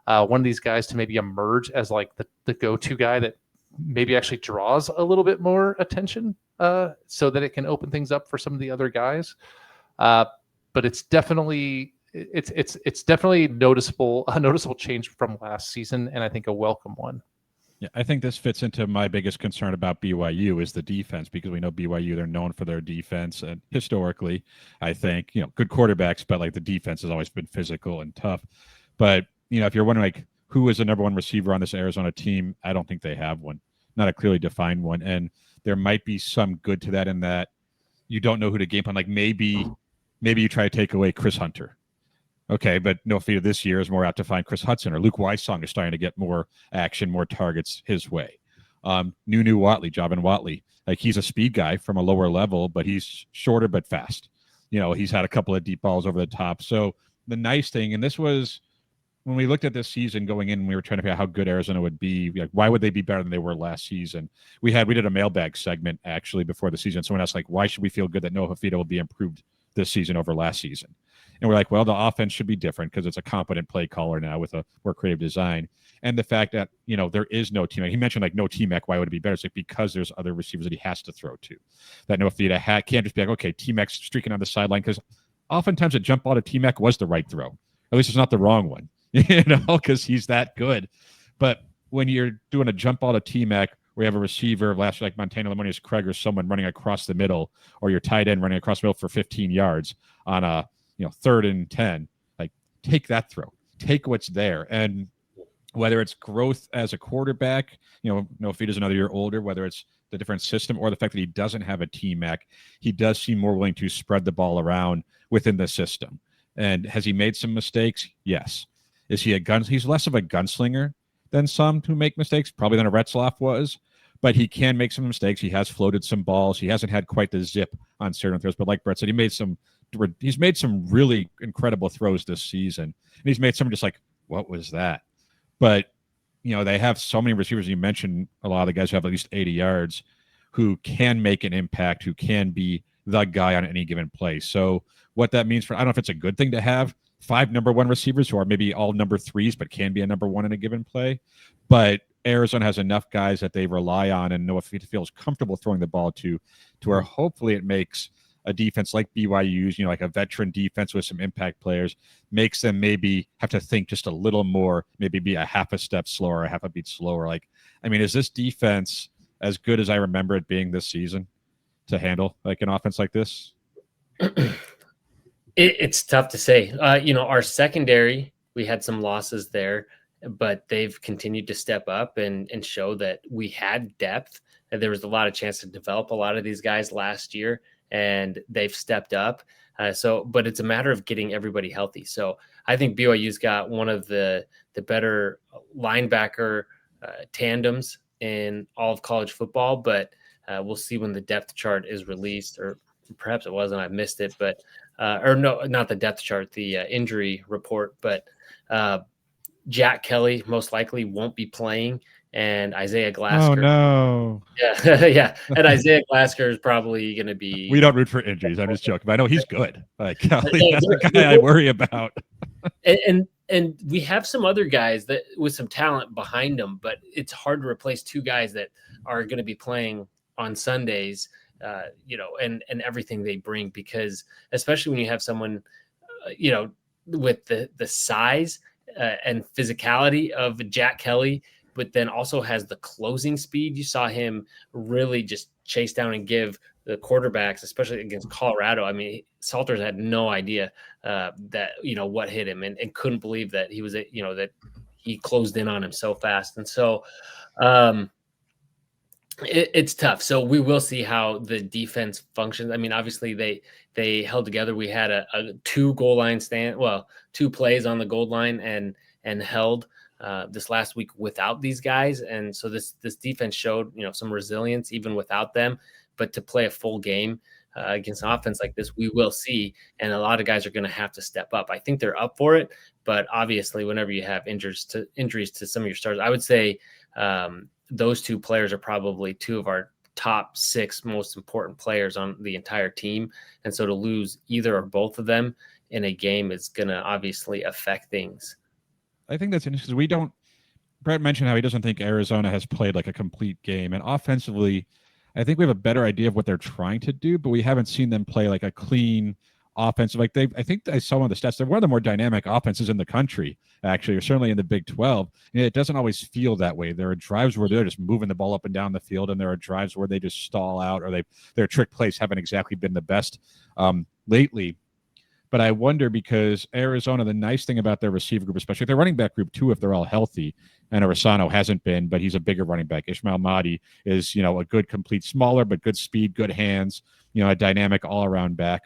one of these guys to maybe emerge as like the go-to guy that maybe actually draws a little bit more attention so that it can open things up for some of the other guys. But it's definitely a noticeable change from last season, and I think a welcome one. Yeah, I think this fits into my biggest concern about BYU is the defense, because we know BYU, they're known for their defense. And historically, I think, good quarterbacks, but like the defense has always been physical and tough. But, if you're wondering like who is the number 1 receiver on this Arizona team, I don't think they have one, not a clearly defined one. And there might be some good to that in that you don't know who to game plan. Like maybe you try to take away Chris Hunter. Okay, but Noah Fafita this year is more out to find Chris Hudson, or Luke Weissong is starting to get more action, more targets his way. Javan Watley, like he's a speed guy from a lower level, but he's shorter but fast. He's had a couple of deep balls over the top. So the nice thing, and this was when we looked at this season going in, we were trying to figure out how good Arizona would be. Like, why would they be better than they were last season? We did a mailbag segment actually before the season. Someone asked, like, why should we feel good that Noah Fafita will be improved this season over last season? And we're like, well, the offense should be different because it's a competent play caller now with a more creative design. and the fact that, there is no T-Mac. He mentioned like no T-Mac, why would it be better? It's like because there's other receivers that he has to throw to. That Noah Fida can't just be like, okay, T-Mac's streaking on the sideline, because oftentimes a jump ball to T-Mac was the right throw. At least it's not the wrong one, because he's that good. But when you're doing a jump ball to T-Mac, where you have a receiver, last like Montana Lemonius Craig or someone running across the middle, or your tight end running across the middle for 15 yards on a 3rd and 10, like take that throw, take what's there. And whether it's growth as a quarterback, if he is another year older, whether it's the different system or the fact that he doesn't have a T-Mac, he does seem more willing to spread the ball around within the system. And has he made some mistakes? Yes. Is he he's less of a gunslinger than some who make mistakes, probably than a Retzloff was, but he can make some mistakes. He has floated some balls. He hasn't had quite the zip on certain throws, but like Brett said, he's made some really incredible throws this season. And he's made some just like, what was that? But, they have so many receivers. You mentioned a lot of the guys who have at least 80 yards who can make an impact, who can be the guy on any given play. So what that means I don't know if it's a good thing to have 5 number 1 receivers who are maybe all number 3s, but can be a number 1 in a given play. But Arizona has enough guys that they rely on and know if he feels comfortable throwing the ball to where hopefully it makes a defense like BYU's, like a veteran defense with some impact players, makes them maybe have to think just a little more, maybe be a half a step slower, a half a beat slower. Is this defense as good as I remember it being this season to handle like an offense like this? It's tough to say. Our secondary, we had some losses there, but they've continued to step up and show that we had depth. And there was a lot of chance to develop a lot of these guys last year, and they've stepped up. But it's a matter of getting everybody healthy. So I think BYU's got one of the better linebacker tandems in all of college football, but we'll see when the depth chart is released, or perhaps it wasn't, I missed it, but or no, not the depth chart, the injury report, but Jack Kelly most likely won't be playing, and Isaiah Glasker. Oh no! Yeah, yeah, and Isaiah Glasker is probably going to be. We don't root for injuries. I'm just joking, but I know he's good. Like that's the guy I worry about. And we have some other guys that with some talent behind them, but it's hard to replace 2 guys that are going to be playing on Sundays. And everything they bring, because especially when you have someone, with the size and physicality of Jack Kelly, but then also has the closing speed. You saw him really just chase down and give the quarterbacks, especially against Colorado. I mean, Salters had no idea that, what hit him, and couldn't believe that he was, that he closed in on him so fast. And so, it's tough. So we will see how the defense functions. I mean, obviously they held together. We had a 2 goal line stand, 2 plays on the goal line and held this last week without these guys. And so this defense showed, some resilience even without them, but to play a full game against an offense like this, we will see. And a lot of guys are going to have to step up. I think they're up for it, but obviously whenever you have injuries to some of your stars, I would say, those 2 players are probably 2 of our top 6 most important players on the entire team. And so to lose either or both of them in a game is going to obviously affect things. I think that's interesting because Brett mentioned how he doesn't think Arizona has played like a complete game. And offensively, I think we have a better idea of what they're trying to do, but we haven't seen them play like a clean offensive. I think I saw one of the stats. They're one of the more dynamic offenses in the country, actually, or certainly in the Big 12. And it doesn't always feel that way. There are drives where they're just moving the ball up and down the field, and there are drives where they just stall out, or their trick plays haven't exactly been the best lately. But I wonder, because Arizona, the nice thing about their receiver group, especially their running back group too, if they're all healthy, and Arasano hasn't been, but he's a bigger running back. Ishmael Mahdi is, a good, complete, smaller, but good speed, good hands, a dynamic all-around back.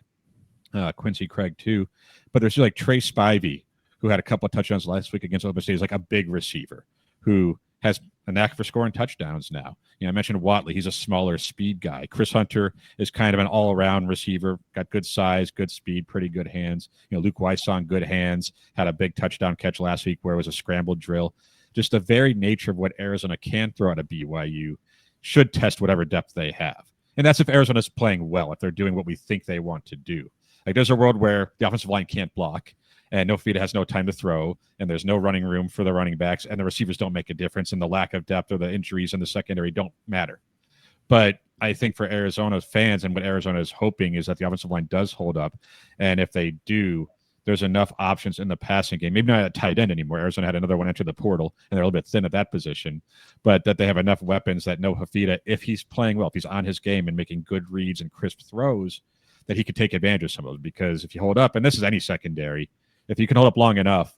Quincy Craig too, but there's like Trey Spivey, who had a couple of touchdowns last week against Oklahoma State. He's like a big receiver who has a knack for scoring touchdowns now. I mentioned Watley. He's a smaller speed guy. Chris Hunter is kind of an all-around receiver, got good size, good speed, pretty good hands. Luke Weissong, good hands, had a big touchdown catch last week where it was a scrambled drill. Just the very nature of what Arizona can throw at a BYU should test whatever depth they have. And that's if Arizona's playing well, if they're doing what we think they want to do. Like there's a world where the offensive line can't block and Fafita has no time to throw, and there's no running room for the running backs, and the receivers don't make a difference, and the lack of depth or the injuries in the secondary don't matter. But I think for Arizona's fans and what Arizona is hoping is that the offensive line does hold up. And if they do, there's enough options in the passing game. Maybe not at tight end anymore. Arizona had another one enter the portal, and they're a little bit thin at that position. But that they have enough weapons that Fafita, if he's playing well, if he's on his game and making good reads and crisp throws, that he could take advantage of some of those. Because if you hold up, and this is any secondary, if you can hold up long enough,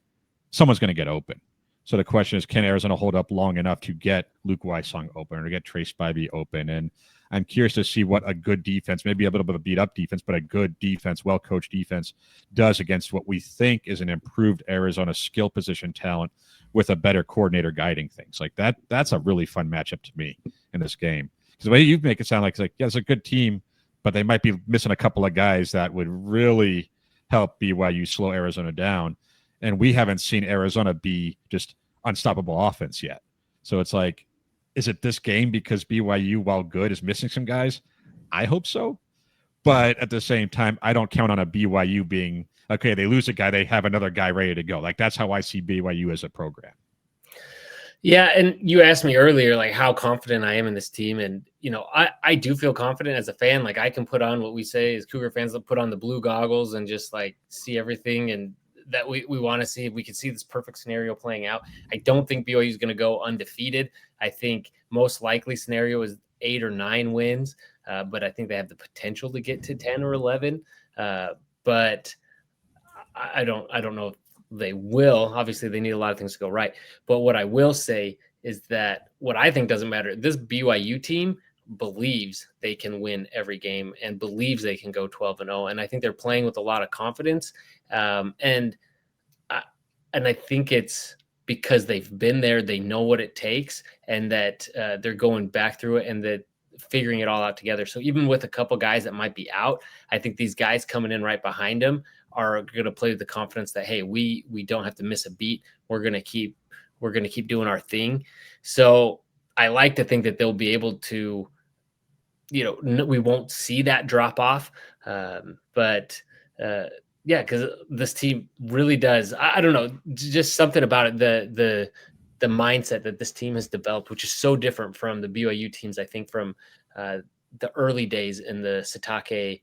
someone's going to get open. So the question is, can Arizona hold up long enough to get Luke Weissong open or to get Trace Spivey open? And I'm curious to see what a good defense, maybe a little bit of a beat-up defense, but a good defense, well-coached defense, does against what we think is an improved Arizona skill position talent with a better coordinator guiding things. Like that's a really fun matchup to me in this game. Because the way you make it sound like yeah, it's a good team, but they might be missing a couple of guys that would really help BYU slow Arizona down. And we haven't seen Arizona be just unstoppable offense yet. So it's like, is it this game because BYU, while good, is missing some guys? I hope so. But at the same time, I don't count on a BYU being, okay, they lose a guy, they have another guy ready to go. Like, that's how I see BYU as a program. Yeah, and you asked me earlier, like, how confident I am in this team. And, I do feel confident as a fan. Like, I can put on what we say as Cougar fans, put on the blue goggles and just, like, see everything and that we want to see. If we can see this perfect scenario playing out. I don't think BYU is going to go undefeated. I think most likely scenario is 8 or 9 wins, but I think they have the potential to get to 10 or 11. But I don't know if they will. Obviously, they need a lot of things to go right. But what I will say is that what I think doesn't matter. This BYU team believes they can win every game and believes they can go 12-0. And I think they're playing with a lot of confidence. And I think it's because they've been there, they know what it takes, and that they're going back through it and that figuring it all out together. So even with a couple guys that might be out, I think these guys coming in right behind them are going to play with the confidence that, hey, we don't have to miss a beat. We're going to keep doing our thing. So I like to think that they'll be able to, we won't see that drop off. Yeah, because this team really does. I don't know, just something about it. The mindset that this team has developed, which is so different from the BYU teams, I think, from the early days in the Satake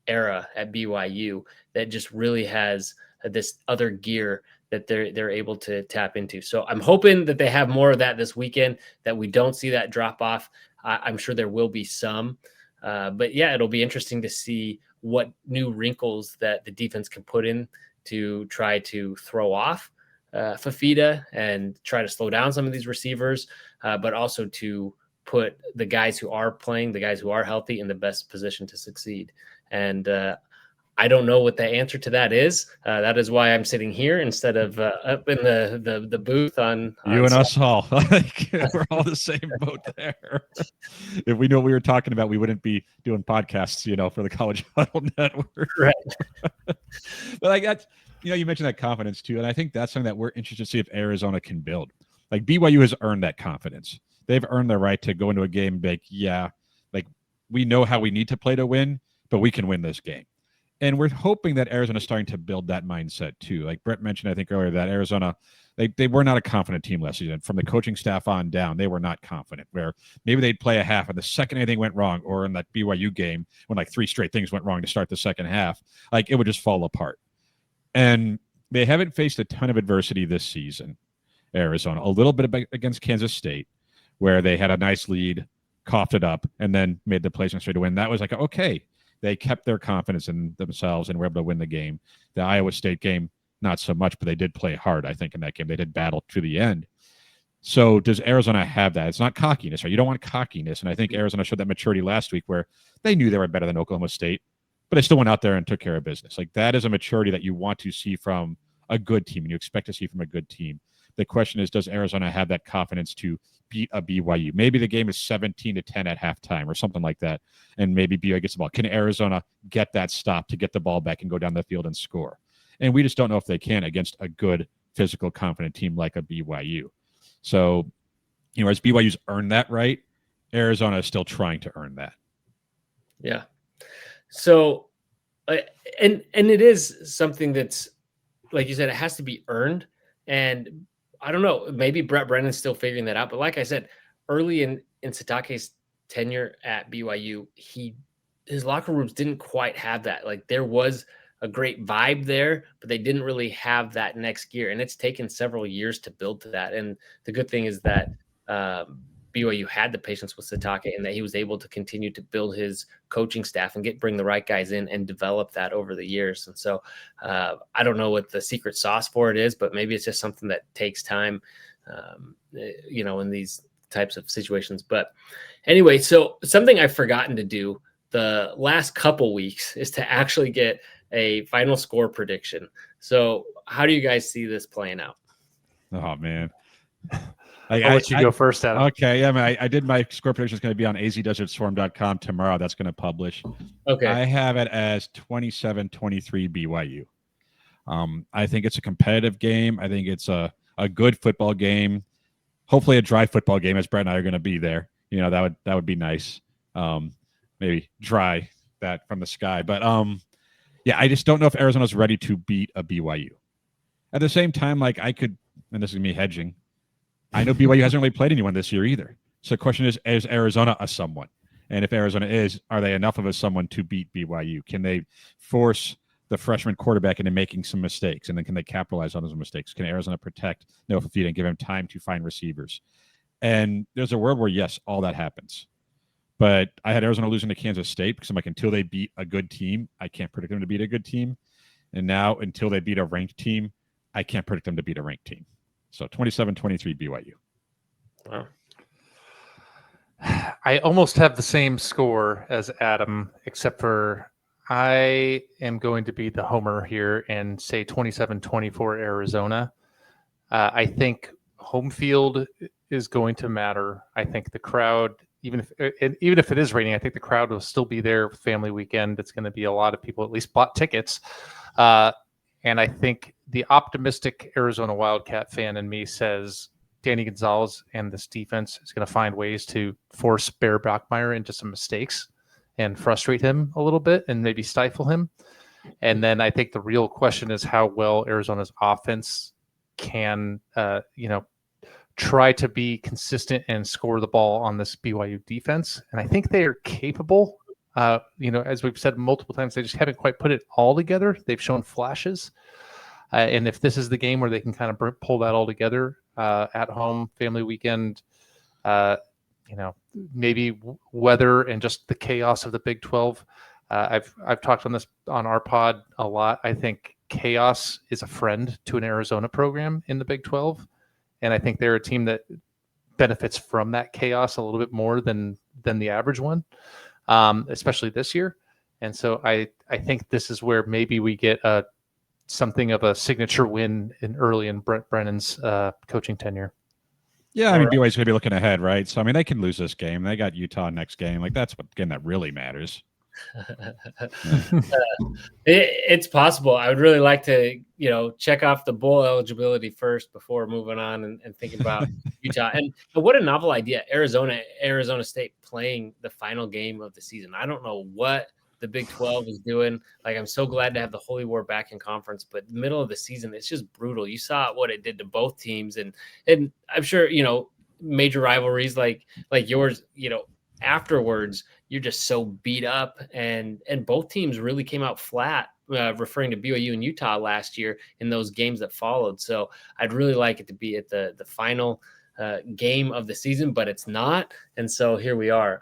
era at BYU, that just really has this other gear that they're able to tap into. So I'm hoping that they have more of that this weekend, that we don't see that drop off. I'm sure there will be some, but yeah, it'll be interesting to see what new wrinkles that the defense can put in to try to throw off Fafita and try to slow down some of these receivers, but also to put the guys who are playing, the guys who are healthy, in the best position to succeed. And I don't know what the answer to that is. That is why I'm sitting here instead of up in the booth on you and us all. We're all the same boat there. If we knew what we were talking about, we wouldn't be doing podcasts, for the College Huddle Network. Right. But like that, you mentioned that confidence too, and I think that's something that we're interested to see if Arizona can build. Like, BYU has earned that confidence. They've earned the right to go into a game and be like, yeah, like, we know how we need to play to win, but we can win this game. And we're hoping that Arizona is starting to build that mindset too. Like Brett mentioned, I think earlier, that Arizona, they were not a confident team last season. From the coaching staff on down, they were not confident, where maybe they'd play a half and the second anything went wrong, or in that BYU game when like 3 straight things went wrong to start the second half, like it would just fall apart. And they haven't faced a ton of adversity this season, Arizona. A little bit against Kansas State, where they had a nice lead, coughed it up, and then made the plays straight to win. That was like, okay, they kept their confidence in themselves and were able to win the game. The Iowa State game, not so much, but they did play hard, I think, in that game. They did battle to the end. So does Arizona have that? It's not cockiness, right? You don't want cockiness. And I think Arizona showed that maturity last week, where they knew they were better than Oklahoma State, but they still went out there and took care of business. Like, that is a maturity that you want to see from a good team, and you expect to see from a good team. The question is, does Arizona have that confidence to beat a BYU? Maybe the game is 17-10 at halftime or something like that, and maybe BYU gets the ball. Can Arizona get that stop to get the ball back and go down the field and score? And we just don't know if they can against a good, physical, confident team like a BYU. So, as BYU's earned that right, Arizona is still trying to earn that. Yeah. So, and it is something that's like you said, it has to be earned. And I don't know, maybe Brett Brennan's still figuring that out. But like I said, early in Sitake's tenure at BYU, his locker rooms didn't quite have that. Like there was a great vibe there, but they didn't really have that next gear. And it's taken several years to build to that. And the good thing is that BYU had the patience with Sitake and that he was able to continue to build his coaching staff and bring the right guys in and develop that over the years. And so I don't know what the secret sauce for it is, but maybe it's just something that takes time, in these types of situations. But anyway, so something I've forgotten to do the last couple weeks is to actually get a final score prediction. So how do you guys see this playing out? Oh, man. I'll let you go first, Adam. Okay. Yeah, I did my score prediction. It's going to be on azdesertswarm.com tomorrow. That's going to publish. Okay. I have it as 27-23 BYU. I think it's a competitive game. I think it's a good football game. Hopefully a dry football game, as Brett and I are going to be there. That would be nice. Maybe dry that from the sky. But I just don't know if Arizona's ready to beat a BYU. At the same time, like I could, and this is me hedging, I know BYU hasn't really played anyone this year either. So the question is Arizona a someone? And if Arizona is, are they enough of a someone to beat BYU? Can they force the freshman quarterback into making some mistakes? And then can they capitalize on those mistakes? Can Arizona protect Noah Fafita and give him time to find receivers? And there's a world where, yes, all that happens. But I had Arizona losing to Kansas State because I'm like, until they beat a good team, I can't predict them to beat a good team. And now until they beat a ranked team, I can't predict them to beat a ranked team. So 27-23 BYU. Wow. I almost have the same score as Adam, except for I am going to be the homer here and say 27-24 Arizona. I think home field is going to matter. I think the crowd, even if it is raining, I think the crowd will still be there. Family weekend. It's going to be a lot of people at least bought tickets. And I think the optimistic Arizona Wildcat fan in me says Danny Gonzalez and this defense is going to find ways to force Bear Bachmeier into some mistakes and frustrate him a little bit and maybe stifle him. And then I think the real question is how well Arizona's offense can, try to be consistent and score the ball on this BYU defense. And I think they are capable. As we've said multiple times, they just haven't quite put it all together. They've shown flashes. And if this is the game where they can kind of pull that all together at home, family weekend, maybe weather and just the chaos of the Big 12. I've talked on this on our pod a lot. I think chaos is a friend to an Arizona program in the Big 12. And I think they're a team that benefits from that chaos a little bit more than the average one. Especially this year. And so I think this is where maybe we get something of a signature win early in Brett Brennan's coaching tenure. Yeah, I mean, BYU's going to be looking ahead, right? So, I mean, they can lose this game. They got Utah next game. Like, that's what game that really matters. It's possible. I would really like to, check off the bowl eligibility first before moving on and thinking about Utah. And what a novel idea, Arizona State playing the final game of the season. I don't know what the Big 12 is doing. Like, I'm so glad to have the Holy War back in conference, but middle of the season, it's just brutal. You saw what it did to both teams. And I'm sure, major rivalries like yours, afterwards, you're just so beat up, and both teams really came out flat, referring to BYU and Utah last year in those games that followed. So I'd really like it to be at the final game of the season, but it's not. And so here we are.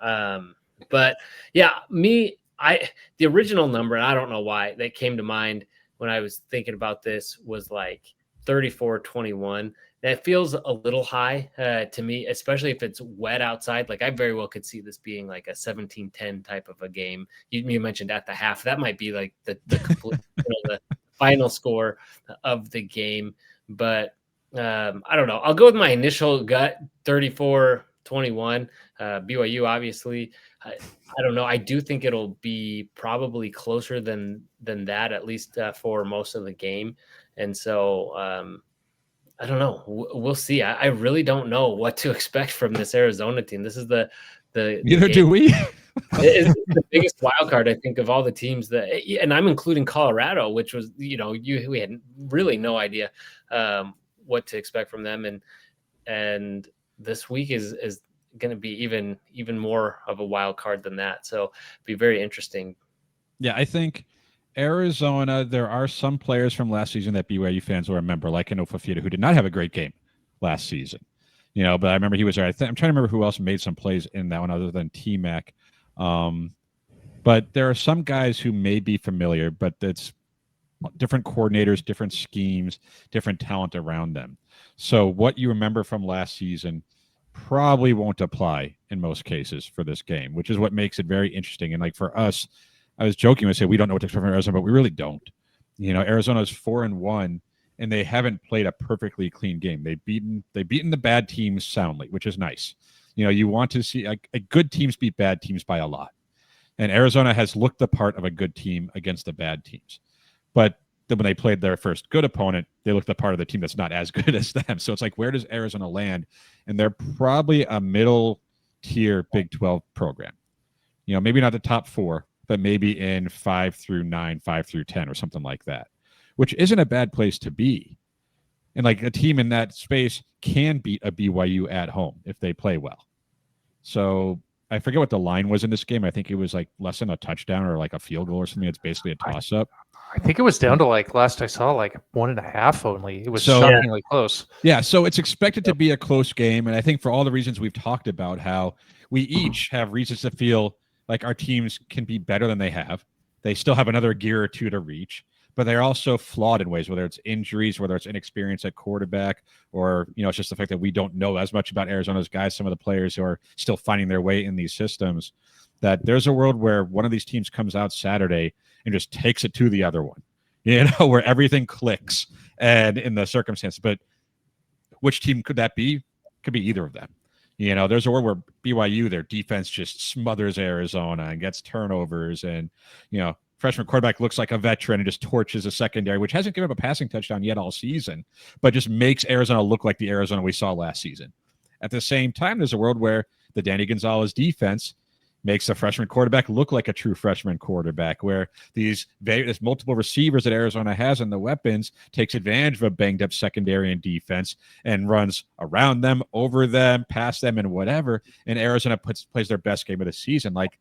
But yeah, the original number, and I don't know why that came to mind when I was thinking about this, was like 34-21. That feels a little high to me, especially if it's wet outside. Like, I very well could see this being like a 17-10 type of a game. You mentioned at the half. That might be like the complete, the final score of the game. But I don't know. I'll go with my initial gut, 34-21. BYU, obviously. I don't know. I do think it'll be probably closer than that, at least for most of the game. And so I don't know. We'll see. I really don't know what to expect from this Arizona team. This is the Neither do we. It's the biggest wild card, I think, of all the teams and I'm including Colorado, which was, we had really no idea what to expect from them. And this week is going to be even more of a wild card than that. So it'll be very interesting. Yeah, I think Arizona, there are some players from last season that BYU fans will remember, like an Fafita, who did not have a great game last season. But I remember he was there. I'm trying to remember who else made some plays in that one other than T-Mac. But there are some guys who may be familiar, but it's different coordinators, different schemes, different talent around them. So what you remember from last season probably won't apply in most cases for this game, which is what makes it very interesting. And like for us, I was joking when I said we don't know what to expect from Arizona, but we really don't. Arizona is 4-1, and they haven't played a perfectly clean game. They've beaten the bad teams soundly, which is nice. You want to see good teams beat bad teams by a lot. And Arizona has looked the part of a good team against the bad teams. But then when they played their first good opponent, they looked the part of the team that's not as good as them. So it's like, where does Arizona land? And they're probably a middle-tier Big 12 program. Maybe not the top 4, but maybe in 5 through 9, 5 through 10, or something like that, which isn't a bad place to be. And like a team in that space can beat a BYU at home if they play well. So I forget what the line was in this game. I think it was like less than a touchdown or like a field goal or something. It's basically a toss-up. I think it was down to last I saw 1.5 only. It was shockingly close. Yeah, so it's expected to be a close game. And I think for all the reasons we've talked about, how we each have reasons to feel like our teams can be better than they have. They still have another gear or two to reach, but they're also flawed in ways, whether it's injuries, whether it's inexperience at quarterback, or, it's just the fact that we don't know as much about Arizona's guys, some of the players who are still finding their way in these systems, that there's a world where one of these teams comes out Saturday and just takes it to the other one, where everything clicks and in the circumstances. But which team could that be? Could be either of them. There's a world where BYU, their defense just smothers Arizona and gets turnovers, and, freshman quarterback looks like a veteran and just torches a secondary, which hasn't given up a passing touchdown yet all season, but just makes Arizona look like the Arizona we saw last season. At the same time, there's a world where the Danny Gonzalez defense makes the freshman quarterback look like a true freshman quarterback, where there's multiple receivers that Arizona has and the weapons takes advantage of a banged-up secondary and defense and runs around them, over them, past them, and whatever, and Arizona plays their best game of the season. Like,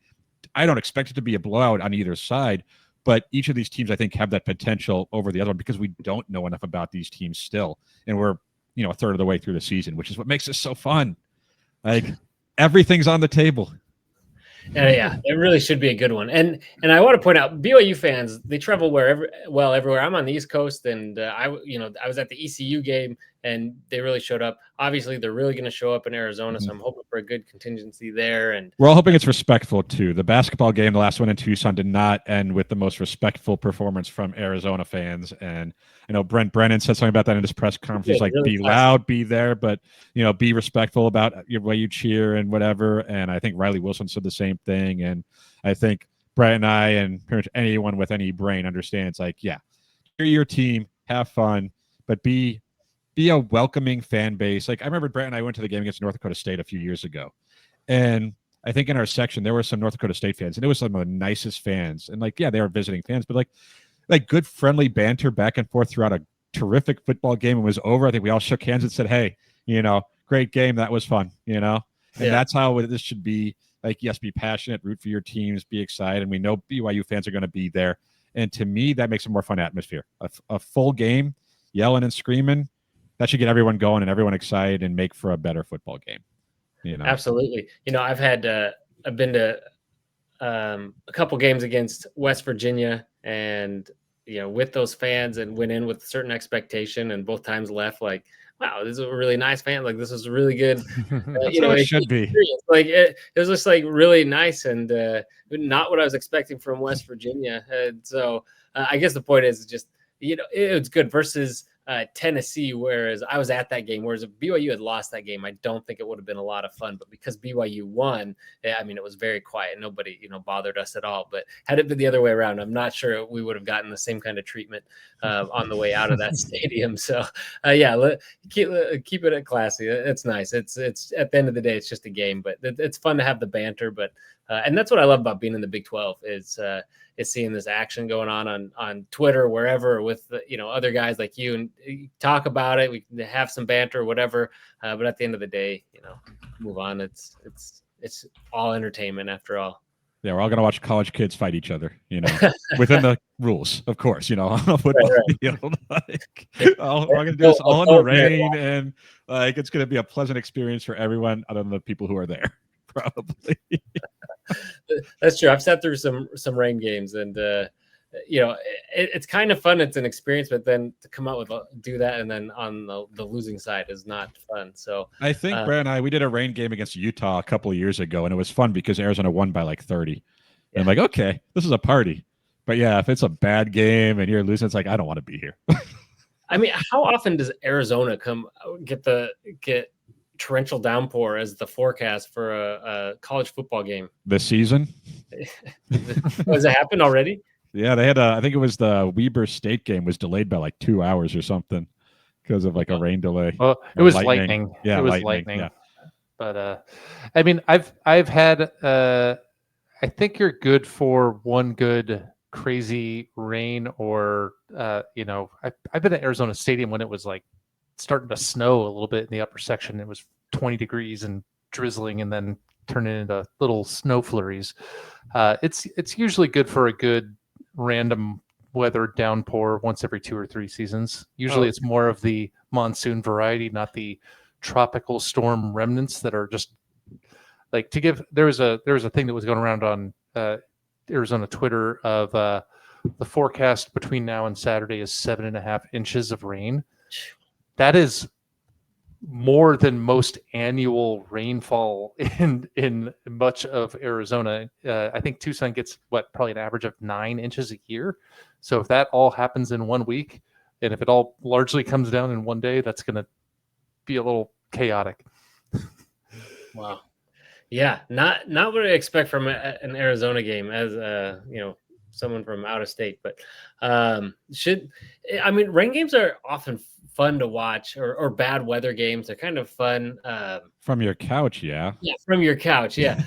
I don't expect it to be a blowout on either side, but each of these teams, I think, have that potential over the other one because we don't know enough about these teams still, and we're a third of the way through the season, which is what makes it so fun. Like, everything's on the table. Yeah, it really should be a good one. And I want to point out, BYU fans, they travel everywhere. I'm on the East Coast, and I was at the ECU game, and they really showed up. Obviously, they're really going to show up in Arizona, so I'm hoping for a good contingency there. And we're all hoping it's respectful too. The basketball game, the last one in Tucson, did not end with the most respectful performance from Arizona fans. And I know Brent Brennan said something about that in his press conference. He's like, really be loud, be there, but be respectful about your way you cheer and whatever. And I think Riley Wilson said the same thing. And I think Brett and I, and pretty much anyone with any brain, understands, like, yeah, cheer your team, have fun, but be a welcoming fan base. Like, I remember Brett and I went to the game against North Dakota State a few years ago, and I think in our section there were some North Dakota State fans, and it was some of the nicest fans. And like, yeah, they were visiting fans, but like good friendly banter back and forth throughout a terrific football game. It was over. I think we all shook hands and said, "Hey, great game. That was fun." And that's how this should be. Like, yes, be passionate, root for your teams, be excited. And we know BYU fans are going to be there. And to me, that makes a more fun atmosphere. A full game, yelling and screaming, that should get everyone going and everyone excited and make for a better football game. Absolutely. I've been to a couple games against West Virginia, and with those fans, and went in with a certain expectation, and both times left like, wow, this is a really nice fan. Like, this is really good. It should be. Like, it was just like really nice, and not what I was expecting from West Virginia. And so I guess the point is just, it's good versus Tennessee, whereas I was at that game. Whereas if BYU had lost that game, I don't think it would have been a lot of fun. But because BYU won, I mean, it was very quiet. Nobody, bothered us at all. But had it been the other way around, I'm not sure we would have gotten the same kind of treatment on the way out of that stadium. So, keep it classy. It's nice. It's at the end of the day, it's just a game, but it's fun to have the banter. But and that's what I love about being in the Big 12 is seeing this action going on Twitter, wherever, with other guys like you, and you talk about it. We can have some banter, or whatever. But at the end of the day, move on. It's all entertainment after all. Yeah, we're all gonna watch college kids fight each other, within the rules, of course. On a football field. We're all gonna do this all in the rain, and it's gonna be a pleasant experience for everyone, other than the people who are there, probably. That's true. I've sat through some rain games, and it's kind of fun. It's an experience, but then to come out with do that, and then on the losing side is not fun. So I think Brad and I, we did a rain game against Utah a couple of years ago, and it was fun because Arizona won by like 30. And I'm like, okay, this is a party. But yeah, if it's a bad game and you're losing, it's like, I don't want to be here. I mean, how often does Arizona get torrential downpour as the forecast for a college football game this season? Has it happened already? Yeah, they had I think it was the Weber State game was delayed by like 2 hours or something because of like a rain delay. Well, it was lightning. Yeah, it was lightning. Yeah. But I mean, I've had I think you're good for one good crazy rain, or I've been at Arizona Stadium when it was like starting to snow a little bit in the upper section. It was 20 degrees and drizzling, and then turning into little snow flurries. It's usually good for a good random weather downpour once every 2 or 3 seasons. Usually it's more of the monsoon variety, not the tropical storm remnants that are just like there was a thing that was going around on Arizona Twitter of the forecast between now and Saturday is 7.5 inches of rain. That is more than most annual rainfall in much of Arizona. I think Tucson gets probably an average of 9 inches a year. So if that all happens in 1 week, and if it all largely comes down in one day, that's going to be a little chaotic. Wow. Yeah. Not what I expect from an Arizona game as someone from out of state, but rain games are often fun to watch, or bad weather games. They're kind of fun. From your couch, yeah. Yeah, from your couch, yeah.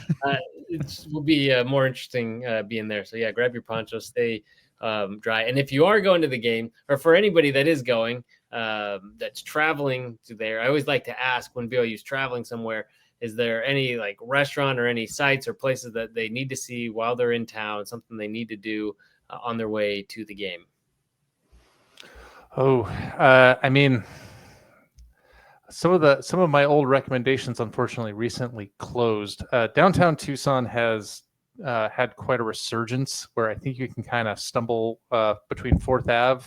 It will be more interesting being there. So yeah, grab your poncho, stay dry. And if you are going to the game, or for anybody that is going, that's traveling to there, I always like to ask when BYU is traveling somewhere, is there any like restaurant or any sites or places that they need to see while they're in town, something they need to do on their way to the game? I mean, some of my old recommendations, unfortunately, recently closed. Downtown Tucson has had quite a resurgence, where I think you can kind of stumble between 4th Ave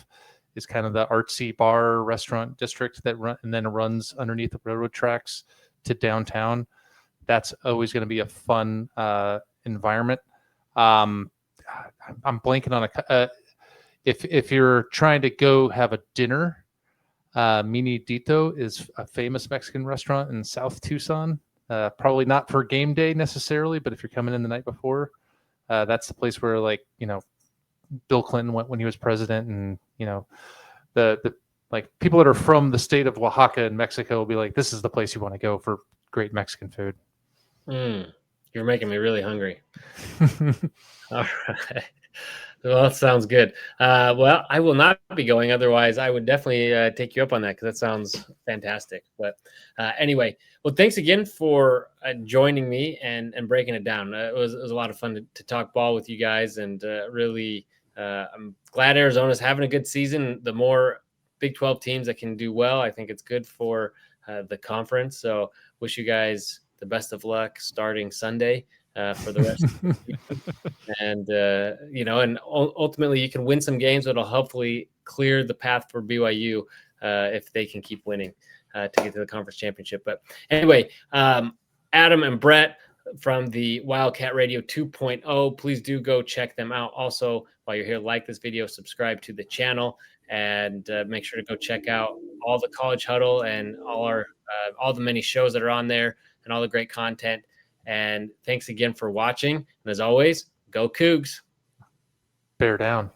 is kind of the artsy bar restaurant district that runs underneath the railroad tracks to downtown. That's always going to be a fun environment. I'm blanking on if you're trying to go have a dinner, Minidito is a famous Mexican restaurant in South Tucson. Probably not for game day necessarily, but if you're coming in the night before, that's the place where Bill Clinton went when he was president, and the people that are from the state of Oaxaca in Mexico will be like, this is the place you want to go for great Mexican food. You're making me really hungry. All right. Well, that sounds good. Well, I will not be going. Otherwise, I would definitely take you up on that, because that sounds fantastic. But anyway, well, thanks again for joining me and breaking it down. It was a lot of fun to talk ball with you guys, and really, I'm glad Arizona's having a good season. The more Big 12 teams that can do well, I think it's good for the conference. So wish you guys the best of luck starting Sunday for the rest of the season. And, and ultimately you can win some games that'll hopefully clear the path for BYU if they can keep winning to get to the conference championship. But anyway, Adam and Brett from the Wildcat Radio 2.0, please do go check them out. Also, while you're here, like this video, subscribe to the channel, and make sure to go check out all the College Huddle and all the many shows that are on there and all the great content. And thanks again for watching. And as always, go Cougs. Bear down.